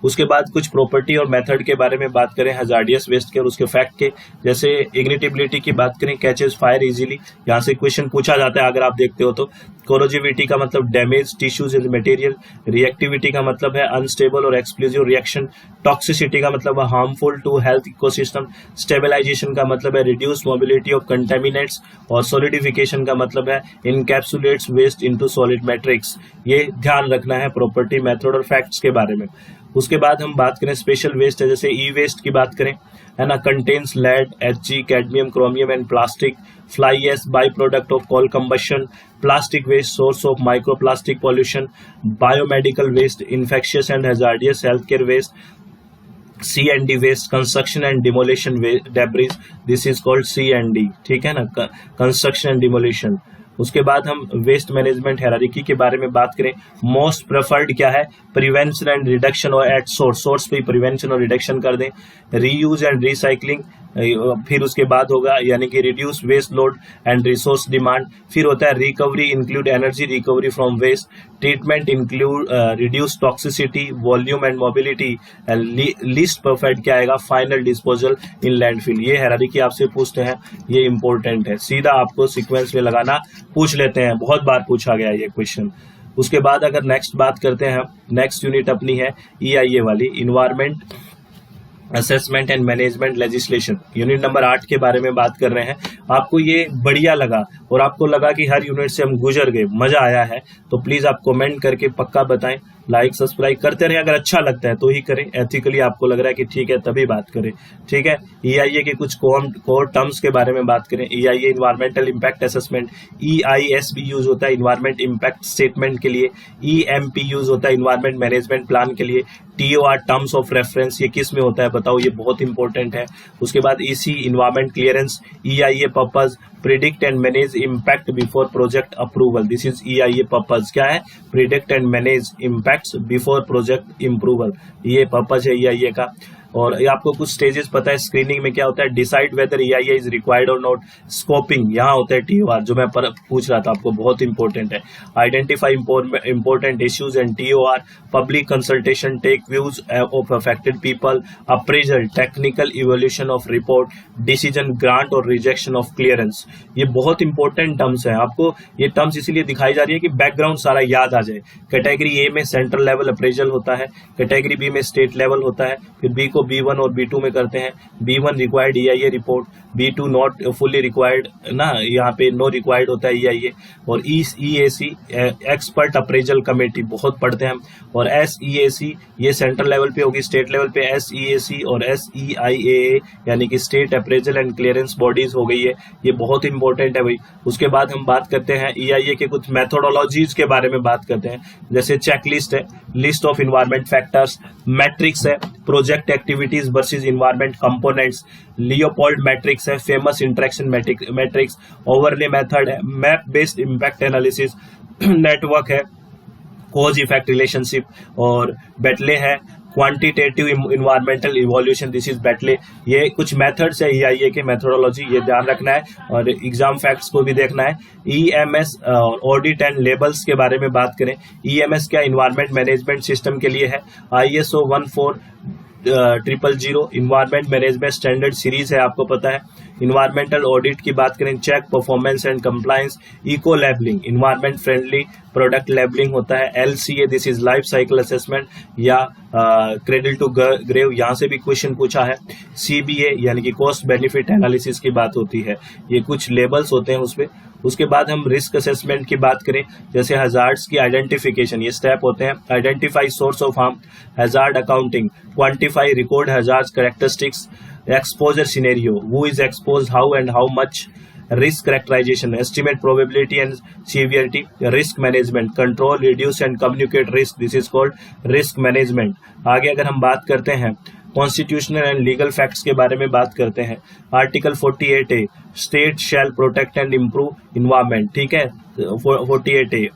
Speaker 1: उसके बाद कुछ प्रॉपर्टी और मेथड के बारे में बात करें हैजार्डियस वेस्ट के और उसके फैक्ट के, जैसे इग्निटेबिलिटी की बात करें, कैचेस फायर इजीली, यहाँ से क्वेश्चन पूछा जाता है अगर आप देखते हो तो। कोरोजिविटी का मतलब डैमेज टिश्यूज इन मटेरियल, रिएक्टिविटी का मतलब है अनस्टेबल और एक्सप्लोजिव रिएक्शन, टॉक्सिसिटी का मतलब है harmful to health ecosystem, stabilization का मतलब है रिड्यूस मोबिलिटी ऑफ कंटेमिनेंट्स, और सॉलिडिफिकेशन का मतलब है encapsulates waste into solid matrix. ये ध्यान रखना है प्रॉपर्टी, मेथड और फैक्ट्स के बारे में। उसके बाद हम बात करें स्पेशल वेस्ट है, जैसे ई वेस्ट की बात करें, है ना, contains lead, Hg, cadmium, chromium and plastic, fly ash by product of coal combustion, plastic waste source of microplastic pollution, biomedical waste, infectious and hazardous health care waste, C&D waste, construction and demolition debris, this is called C&D, ठीक है ना, construction and demolition. उसके बाद हम waste management hierarchy के बारे में बात करें, मोस्ट प्रेफर्ड क्या है, प्रिवेंशन एंड रिडक्शन और एट सोर्स, सोर्स पे प्रिवेंशन और रिडक्शन कर दें, रीयूज एंड रिसाइकलिंग, फिर उसके बाद होगा यानी कि reduce waste load and resource demand. फिर होता है recovery, include energy recovery from waste. Treatment include reduce toxicity, volume and mobility. Least perfect क्या आएगा? Final disposal in landfill. ये हायरार्की आपसे पूछते हैं, ये इंपॉर्टेंट है, सीधा आपको सीक्वेंस में लगाना पूछ लेते हैं, बहुत बार पूछा गया ये क्वेश्चन। उसके बाद अगर नेक्स्ट बात करते हैं, नेक्स्ट यूनिट अपनी है EIA वाली, environment assessment and management legislation. Unit number 8 के बारे में बात कर रहे हैं। आपको ये बढ़िया लगा और आपको लगा कि हर यूनिट से हम गुजर गए, मजा आया है, तो प्लीज आप कमेंट करके पक्का बताएं। लाइक सब्सक्राइब करते रहे, अगर अच्छा लगता है तो ही करें, एथिकली आपको लग रहा है कि ठीक है तभी बात करें, ठीक है। EIA के कुछ कोर टर्म्स के बारे में बात करें। EIA environmental impact assessment, EIS भी यूज होता है इन्वायरमेंट इम्पैक्ट स्टेटमेंट के लिए, EMP यूज होता है इन्वायरमेंट मैनेजमेंट प्लान के लिए, TOR टर्म्स ऑफ रेफरेंस ये किस में होता है बताओ, ये बहुत इंपॉर्टेंट है। उसके बाद EC environment clearance, EIA purpose, predict and manage impact before project approval, this is EIA purpose. क्या है? Predict and manage impacts before project approval, ये पर्पज है EIA का। और ये आपको कुछ स्टेजेस पता है स्क्रीनिंग में क्या होता है, decide whether EIA is required और नॉट, स्कोपिंग यहाँ होता है TOR जो मैं पूछ रहा था आपको, बहुत इंपॉर्टेंट है। Identify important issues and TOR, public consultation, take views of affected people, appraisal, technical evolution of report, decision, grant और रिजेक्शन ऑफ क्लियरेंस। ये बहुत इंपॉर्टेंट टर्म्स है, आपको ये टर्म्स इसीलिए दिखाई जा रही है कि बैकग्राउंड सारा याद आ जाए। कैटेगरी A में सेंट्रल लेवल अप्रेजल होता है, कैटेगरी B में स्टेट लेवल होता है, फिर B को B1 और B2 में करते हैं। B1 required EIA report, B2 not fully required ना, यहाँ पे नो रिक्वायर्ड होता है EIA। और EAC एक्सपर्ट अप्रेजल कमेटी बहुत पढ़ते हैं हम। और SEAC ये सेंट्रल लेवल पे होगी, स्टेट लेवल पे SEAC और SEIAA यानी कि state appraisal and clearance bodies हो गई है, ये बहुत इंपॉर्टेंट है भाई। उसके बाद हम बात करते हैं EIA के कुछ मेथोडोलॉजीज के बारे में बात करते हैं, जैसे चेकलिस्ट है, list of environment factors, matrix है, project activities versus environment components, Leopold matrix है, famous interaction matrix, overlay method है, map based impact analysis, network है, कॉज इफेक्ट रिलेशनशिप, और बेटले है, quantitative environmental evolution, this is Battelle. ये कुछ methods है EIA के, मेथोडोलॉजी, ये ध्यान रखना है और एग्जाम फैक्ट्स को भी देखना है। EMS ऑडिट एंड लेबल्स के बारे में बात करें। EMS क्या? इन्वायरमेंट मैनेजमेंट सिस्टम के लिए है। ISO 14000 environment management standard series है, आपको पता है। इन्वायरमेंटल ऑडिट की बात करें, check performance and compliance, eco labelling, environment friendly product labelling होता है। LCA this is life cycle assessment या क्रेडल टू ग्रेव, यहाँ से भी क्वेश्चन पूछा है। CBA यानी कि कॉस्ट बेनिफिट एनालिसिस की बात होती है, ये कुछ लेबल्स होते हैं उसमें। उसके बाद हम रिस्क असेसमेंट की बात करें, जैसे हजार्ड्स की आइडेंटिफिकेशन, ये स्टेप होते हैं। Identify source of harm, hazard accounting, quantify record hazards characteristics, exposure scenario, who is expose, how and how much, risk characterization, estimate probability and severity, risk management, control, reduce and communicate risk, this is called risk management। आगे अगर हम बात करते हैं constitutional and legal facts के बारे में बात करते हैं, article 48A, state shall protect and improve environment, ठीक है। 48A,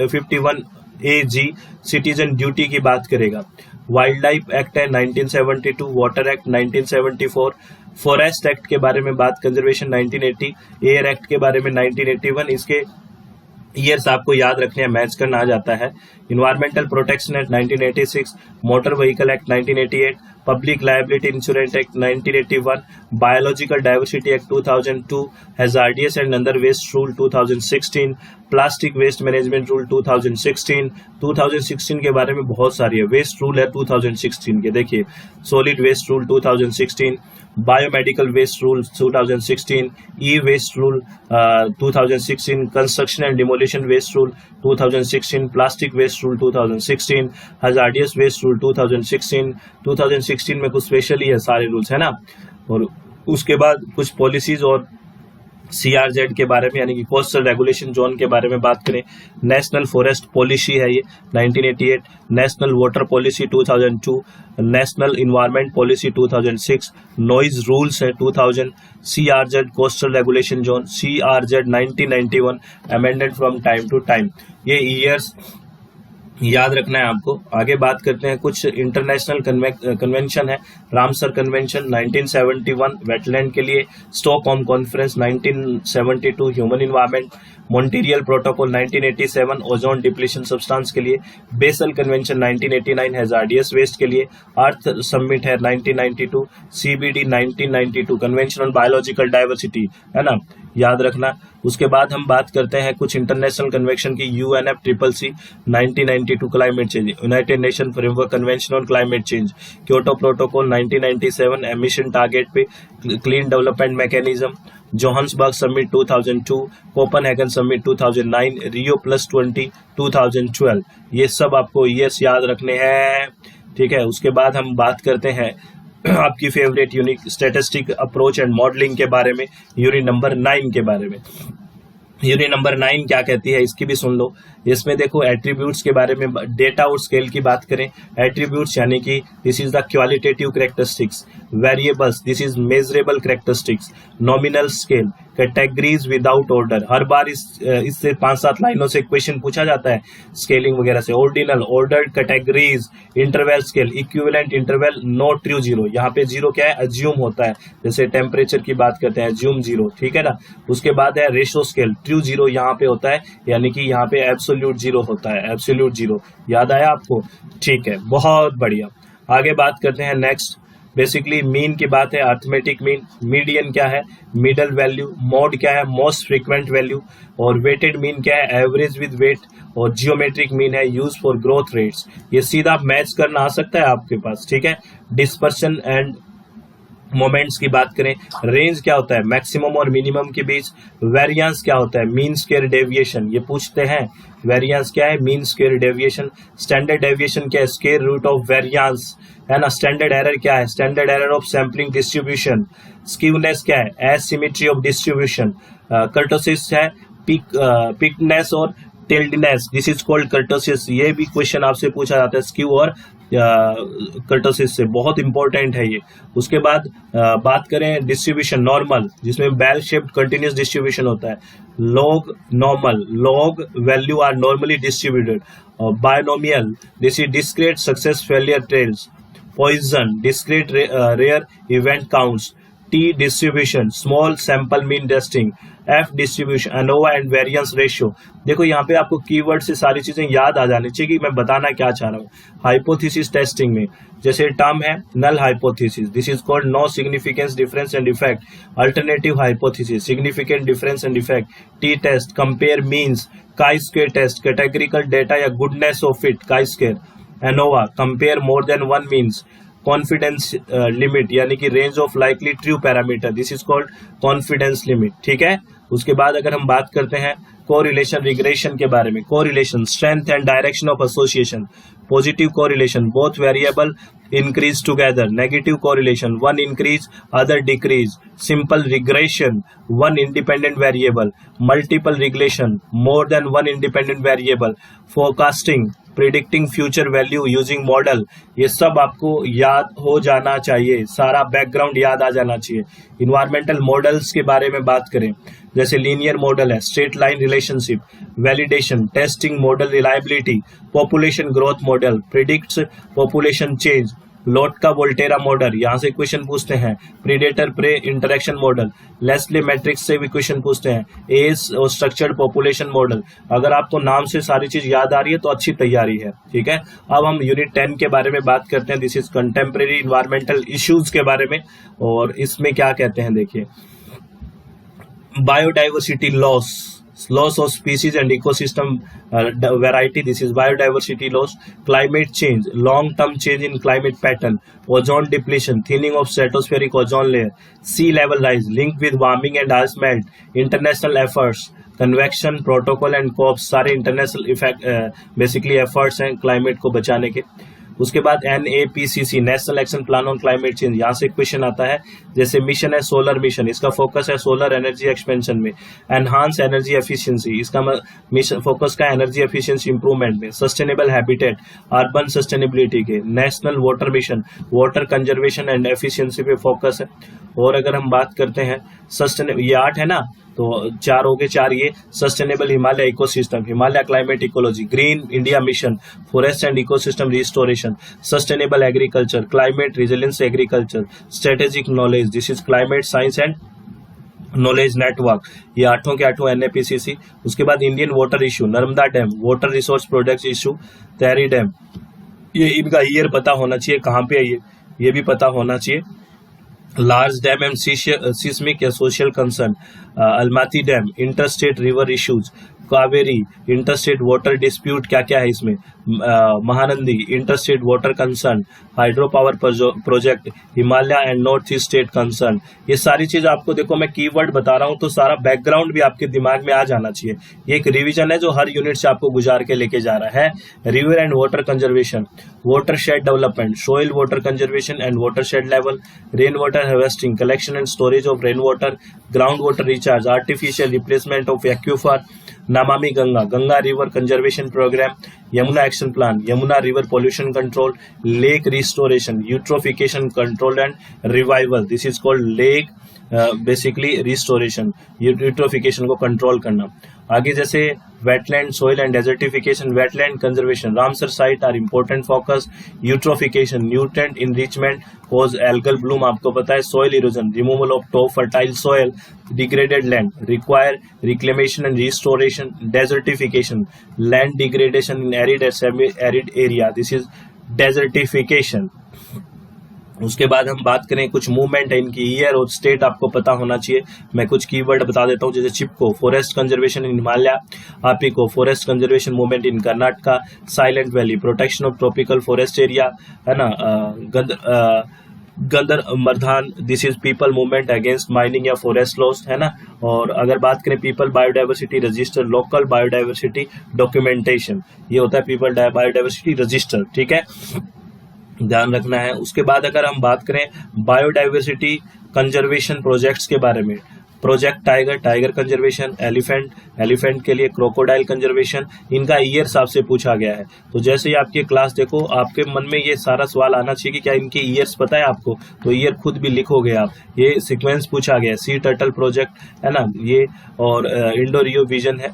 Speaker 1: 51AG सिटीजन ड्यूटी की बात करेगा। वाइल्ड लाइफ एक्ट है 1972, वाटर एक्ट 1974, फॉरेस्ट एक्ट के बारे में बात, कंजर्वेशन 1980, एयर एक्ट के बारे में 1981, इसके ईयर्स आपको याद रखने हैं, मैच करना आ जाता है। Environmental protection act 1986, motor vehicle act 1988, public liability insurance act 1981, biological diversity act 2002, hazardous and other waste rule 2016, plastic waste management rule 2016 के बारे में बहुत सारी है, वेस्ट रूल है 2016 के, देखिए solid waste rule 2016, biomedical waste rule 2016, e waste rule 2016, construction and demolition waste rule 2016, plastic waste rule 2016, hazardous waste rule 2016 में कुछ स्पेशल ही है, सारे रूल्स है ना। और उसके बाद कुछ पॉलिसीज और CRZ के बारे में यानी कि कोस्टल रेगुलेशन जोन के बारे में बात करें, नेशनल फॉरेस्ट पॉलिसी है ये 1988, national water policy 2002, national environment policy 2006, noise rules है 2000, CRZ coastal regulation zone, CRZ 1991 amended from time to time. ये ईयर्स याद रखना है आपको। आगे बात करते हैं, कुछ इंटरनेशनल कन्वेंशन है। रामसर कन्वेंशन 1971 वेटलैंड के लिए, Stockholm conference 1972 human environment, Montreal protocol 1987 ozone depletion substance के लिए, बेसल कन्वेंशन 1989 हैजार्डियस वेस्ट के लिए, अर्थ समिट है 1992, CBD 1992 convention on biological diversity, है ना, याद रखना। उसके बाद हम बात करते हैं कुछ इंटरनेशनल कन्वेंशन की, UNFCCC 1992 climate change, United Nation Framework Convention on Climate Change, Kyoto protocol 1997 emission target पे clean development mechanism, Johannesburg summit 2002, Copenhagen summit 2009, Rio +20 2012। ये सब आपको ईयर्स याद रखने हैं, ठीक है। उसके बाद हम बात करते हैं आपकी favourite unique statistic approach and modelling के बारे में, यूनिट नंबर 9 के बारे में। यूनिट नंबर 9 क्या कहती है इसकी भी सुन लो। इसमें देखो एट्रीब्यूट्स के बारे में, डेटा और स्केल की बात करें। एट्रीब्यूट्स यानी कि this is the qualitative characteristics, variables this is measurable characteristics, nominal scale, categories without order. हर बार इससे 5-7 लाइनों से क्वेश्चन पूछा जाता है स्केलिंग वगैरह से। Ordinal, ordered categories, interval scale, equivalent interval, no true zero. यहाँ पे जीरो क्या है, अज्यूम होता है, जैसे टेम्परेचर की बात करते हैं अज्यूम जीरो, ठीक है ना। उसके बाद है रेशो स्केल, ट्रू जीरो यहाँ पे होता है, यानी कि यहाँ पे एब्सोल्यूट जीरो होता है, एब्सोल्यूट जीरो। याद आया आपको, ठीक है, बहुत बढ़िया। आगे बात करते हैं नेक्स्ट। बेसिकली मीन की बात है, अर्थमेटिक मीन, मीडियन क्या है, मिडल वैल्यू, मोड क्या है, मोस्ट फ्रीक्वेंट वैल्यू, और वेटेड मीन क्या है, एवरेज विद वेट, और जियोमेट्रिक मीन है यूज फॉर ग्रोथ रेट्स। ये सीधा मैच करना आ सकता है आपके पास, ठीक है। डिस्पर्शन एंड मोमेंट्स की बात करें, रेंज क्या होता है, मैक्सिमम और मिनिमम के बीच। वेरिएंस क्या होता है, मीन स्क्वायर डेविएशन, ये पूछते हैं। वेरिएंस क्या है, mean square deviation. Standard deviation क्या है, स्क्वायर रूट ऑफ वेरिएंस, है ना। स्टैंडर्ड एरर क्या है, standard error of sampling distribution. Skewness क्या है, एसिमेट्री ऑफ डिस्ट्रीब्यूशन। कर्टोसिस है, पिकनेस और टिल्डनेस, दिस इज कॉल्ड कर्टोसिस। ये भी क्वेश्चन आपसे पूछा जाता है स्क्यू और कर्टोसिस से, बहुत इंपॉर्टेंट है ये। उसके बाद बात करें डिस्ट्रीब्यूशन, नॉर्मल जिसमें बेल शेप्ड कंटिन्यूस डिस्ट्रीब्यूशन होता है। Log normal, log value are normally distributed. Binomial, this is discrete success failure trials. Poisson, discrete rare event counts. T distribution, small sample mean testing. F distribution, ANOVA and variance ratio. देखो यहाँ पे आपको keyword से सारी चीजें याद आ जानी चाहिए कि मैं बताना क्या चाह रहा हूँ। हाइपोथेसिस टेस्टिंग में जैसे टर्म है null hypothesis, this is called no significance difference and effect. Alternative hypothesis, significant difference and effect. T test, compare means. Chi square test, categorical data या goodness of it, chi square. ANOVA, compare more than one means. Confidence limit यानी कि range of likely true parameter, this is called confidence limit, ठीक है। उसके बाद अगर हम बात करते हैं कोरिलेशन रिग्रेशन के बारे में, correlation, strength and direction of association. Positive correlation, both variable increase together. Negative correlation, one increase other decrease. Simple regression, one independent variable. Multiple regression, more than one independent variable. Forecasting, predicting future value using model, ये सब आपको याद हो जाना चाहिए, सारा background याद आ जाना चाहिए। इन्वायरमेंटल मॉडल्स के बारे में बात करें, जैसे लीनियर मॉडल है, straight line relationship, validation, testing model reliability, population growth model, predicts population change, Lotka Volterra model, यहाँ से क्वेश्चन पूछते हैं, predator prey interaction model, Leslie matrix से भी क्वेश्चन पूछते हैं, एज और स्ट्रक्चर्ड पॉपुलेशन मॉडल। अगर आपको नाम से सारी चीज याद आ रही है तो अच्छी तैयारी है, ठीक है। अब हम यूनिट 10 के बारे में बात करते हैं, this is contemporary environmental issues के बारे में, और इसमें क्या कहते हैं देखिए, biodiversity loss, loss of species and ecosystem variety, this is biodiversity loss. Climate change, long term change in climate pattern, ozone depletion, thinning of stratospheric ozone layer, sea level rise linked with warming and ice melt, international efforts, convection protocol and COP, सारे international effect basically efforts हैं climate को बचाने के। उसके बाद NAPCC, national action plan on Climate change, यहाँ से question आता है, जैसे मिशन है सोलर मिशन, इसका फोकस है सोलर एनर्जी एक्सपेंशन में। एनहांस एनर्जी एफिशिएंसी, इसका मिशन फोकस का एनर्जी एफिशिएंसी इंप्रूवमेंट में। सस्टेनेबल हैबिटेट, अर्बन सस्टेनेबिलिटी के। National water mission, water conservation and efficiency पे फोकस है। और अगर हम बात करते हैं ये 8 है ना, तो 4 हो गए, 4 ये sustainable Himalaya ecosystem, Himalaya climate ecology, green India mission, forest and ecosystem restoration, sustainable agriculture, climate resilience agriculture, strategic knowledge, this is climate science and knowledge network, ये 8 के 8 NAPCC। उसके बाद Indian water issue, Narmada dam, water resource project issue, तैरी dam, ये इनका year पता होना चाहिए, कहाँ पे है ये भी पता होना चाहिए। लार्ज डैम एंड सिस्मिक या social concern, Almaty dam, interstate river issues, Kaveri, interstate water dispute क्या क्या है इसमें, Mahanadi, interstate water concern, hydro power project, Himalaya and north east state concern. ये सारी चीज आपको देखो मैं कीवर्ड बता रहा हूं तो सारा बैकग्राउंड भी आपके दिमाग में आ जाना चाहिए। ये एक रिवीजन है जो हर यूनिट से आपको गुजार के लेके जा रहा है। River and water conservation, watershed development, soil water conservation and watershed level, rain water harvesting, collection and storage of rain water, ground water recharge, artificial replacement of aquifer, Namami Ganga, Ganga river conservation programme, Yamuna action plan, Yamuna river pollution control, lake restoration, eutrophication control and revival, this is called lake basically restoration, eutrophication को control करना। आगे जैसे wetland, soil and desertification, wetland conservation, Ramsar site are important focus, eutrophication, nutrient enrichment cause algal bloom आपको पता है, soil erosion, removal of top fertile soil, degraded land, require reclamation and restoration, desertification, land degradation in arid and semi arid area, this is desertification. उसके बाद हम बात करें कुछ movement है इनकी, ईयर और स्टेट आपको पता होना चाहिए। मैं कुछ कीवर्ड बता देता हूं, जैसे Chipko, forest conservation in Himalaya, Appiko, forest conservation movement in Karnataka, Silent Valley, protection of tropical forest area, है ना, Gandhamardan, this is people movement against mining या फॉरेस्ट लॉस, है ना। और अगर बात करें people biodiversity register, local biodiversity documentation, ये होता है पीपल बायोडाइवर्सिटी रजिस्टर, ठीक है, ध्यान रखना है। उसके बाद अगर हम बात करें बायोडाइवर्सिटी कंजर्वेशन प्रोजेक्ट्स के बारे में, project tiger, tiger conservation, elephant, elephant के लिए क्रोकोडाइल कंजर्वेशन, इनका ईयर्स आपसे पूछा गया है। तो जैसे ही आपकी क्लास देखो आपके मन में ये सारा सवाल आना चाहिए कि क्या इनके ईयर्स पता है आपको, तो ईयर खुद भी लिखोगे आप। ये सीक्वेंस पूछा गया, सी टर्टल प्रोजेक्ट, है ना ये, और इंडो रियो विजन है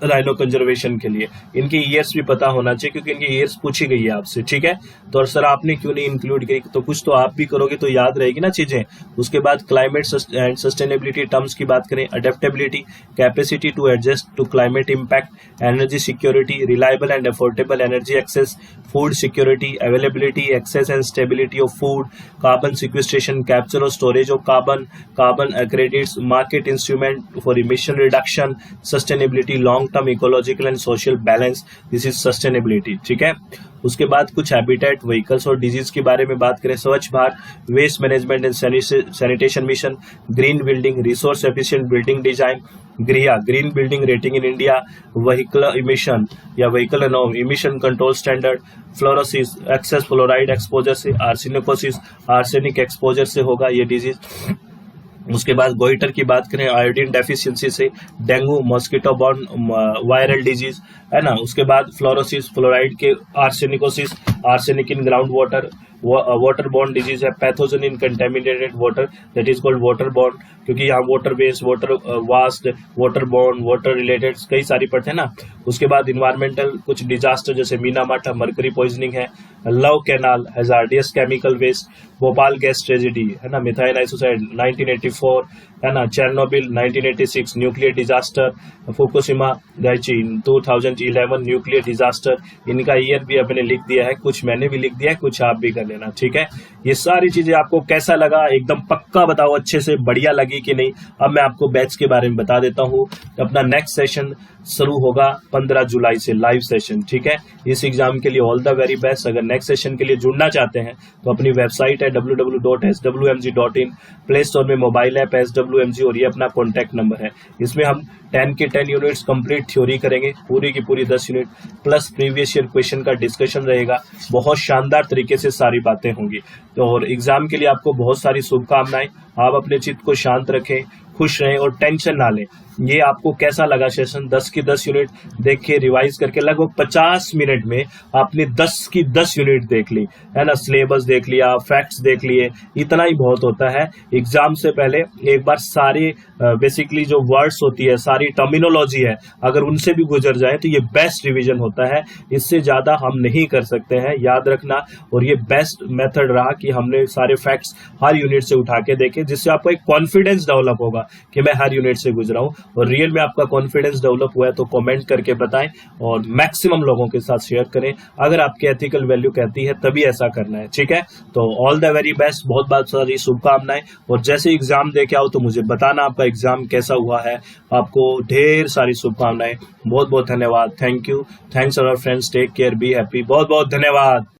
Speaker 1: राइनो कंजर्वेशन के लिए, इनके ईयर्स भी पता होना चाहिए क्योंकि इनकी ईयर्स पूछी गई है आपसे, ठीक है। तो सर आपने क्यों नहीं इंक्लूड की, तो कुछ तो आप भी करोगे तो याद रहेगी ना चीजें। उसके बाद क्लाइमेट एंड सस्टेनेबिलिटी टर्म्स की बात करें, adaptability, capacity to adjust to climate impact, energy security, reliable and affordable energy access, food security, availability, access and stability of food, carbon sequestration, capture और storage of carbon, carbon credits, market instrument for emission reduction, sustainability, long term ecological and social balance, this is sustainability, ठीक है। उसके बाद कुछ habitat, vehicles और disease के बारे में बात करें, Swachh Bharat, waste management and sanitation mission, green building, resource efficient building design, ग्रिया, green building rating in India, vehicle emission या vehicle emission control standard, fluorosis, excess fluoride exposure से, आर्सेनिकोसिस, आर्सेनिक एक्सपोजर से होगा ये डिजीज। उसके बाद गोइटर की बात करें, आयोडीन डेफिशिएंसी से, dengue, mosquito borne viral disease, है ना। उसके बाद फ्लोरोसिस, फ्लोराइड के, arsenicosis, arsenic in ground water, water borne disease है, pathogen in contaminated water, that is called water borne, क्योंकि यहाँ water based, water washed, water borne, water related कई सारी पढ़ते हैं ना। उसके बाद इन्वायरमेंटल कुछ डिजास्टर जैसे मीनामाटा, मर्करी पॉइजनिंग है, Love Canal, hazardous chemical waste, Bhopal gas tragedy, है ना, मिथाइल आइसोसाइड 1984, है ना, Chernobyl 1986 nuclear disaster, Fukushima Daiichi 2011 nuclear disaster, इनका ईयर भी अपने लिख दिया है, कुछ मैंने भी लिख दिया है, कुछ आप भी कर लेना, ठीक है। ये सारी चीजें आपको कैसा लगा एकदम पक्का बताओ, अच्छे से बढ़िया लगी कि नहीं। अब मैं आपको बैच के बारे में बता देता हूँ। अपना नेक्स्ट सेशन शुरू होगा 15 जुलाई से, लाइव सेशन, ठीक है। इस एग्जाम के लिए ऑल द वेरी बेस्ट। अगर नेक्स्ट सेशन के लिए जुड़ना चाहते हैं तो अपनी वेबसाइट है www.swmg.in, प्ले स्टोर में मोबाइल ऐप SWMG और ये अपना कॉन्टैक्ट नंबर है। इसमें हम 10 के 10 यूनिट्स कंप्लीट थ्योरी करेंगे, पूरी की पूरी 10 unit plus previous year question का डिस्कशन रहेगा। बहुत शानदार तरीके से सारी बातें होंगी। तो और एग्जाम के लिए आपको बहुत सारी शुभकामनाएं। आप अपने चित्त को शांत रखें, खुश रहें और टेंशन ना लें। ये आपको कैसा लगा सेशन? 10 की 10 यूनिट देख के रिवाइज करके लगभग 50 मिनट में आपने 10 की 10 यूनिट देख ली, है ना। सिलेबस देख लिया, फैक्ट्स देख लिए, इतना ही बहुत होता है। एग्जाम से पहले एक बार सारी बेसिकली जो वर्ड्स होती है, सारी टर्मिनोलॉजी है, अगर उनसे भी गुजर जाए तो ये बेस्ट रिवीजन होता है। इससे ज्यादा हम नहीं कर सकते हैं, याद रखना। और ये बेस्ट मेथड रहा कि हमने सारे फैक्ट्स हर यूनिट से उठा के देखे, जिससे आपको एक कॉन्फिडेंस डेवलप होगा कि मैं हर यूनिट से गुजरा हूं। और रियल में आपका कॉन्फिडेंस डेवलप हुआ है तो कमेंट करके बताएं और मैक्सिमम लोगों के साथ शेयर करें। अगर आपकी एथिकल वैल्यू कहती है तभी ऐसा करना है, ठीक है। तो ऑल द वेरी बेस्ट, बहुत बहुत सारी शुभकामनाएं। और जैसे एग्जाम दे के आओ तो मुझे बताना आपका एग्जाम कैसा हुआ है। आपको ढेर सारी शुभकामनाएं। बहुत बहुत धन्यवाद। Thank you. Thanks our friends. Take care, be happy. बहुत बहुत धन्यवाद।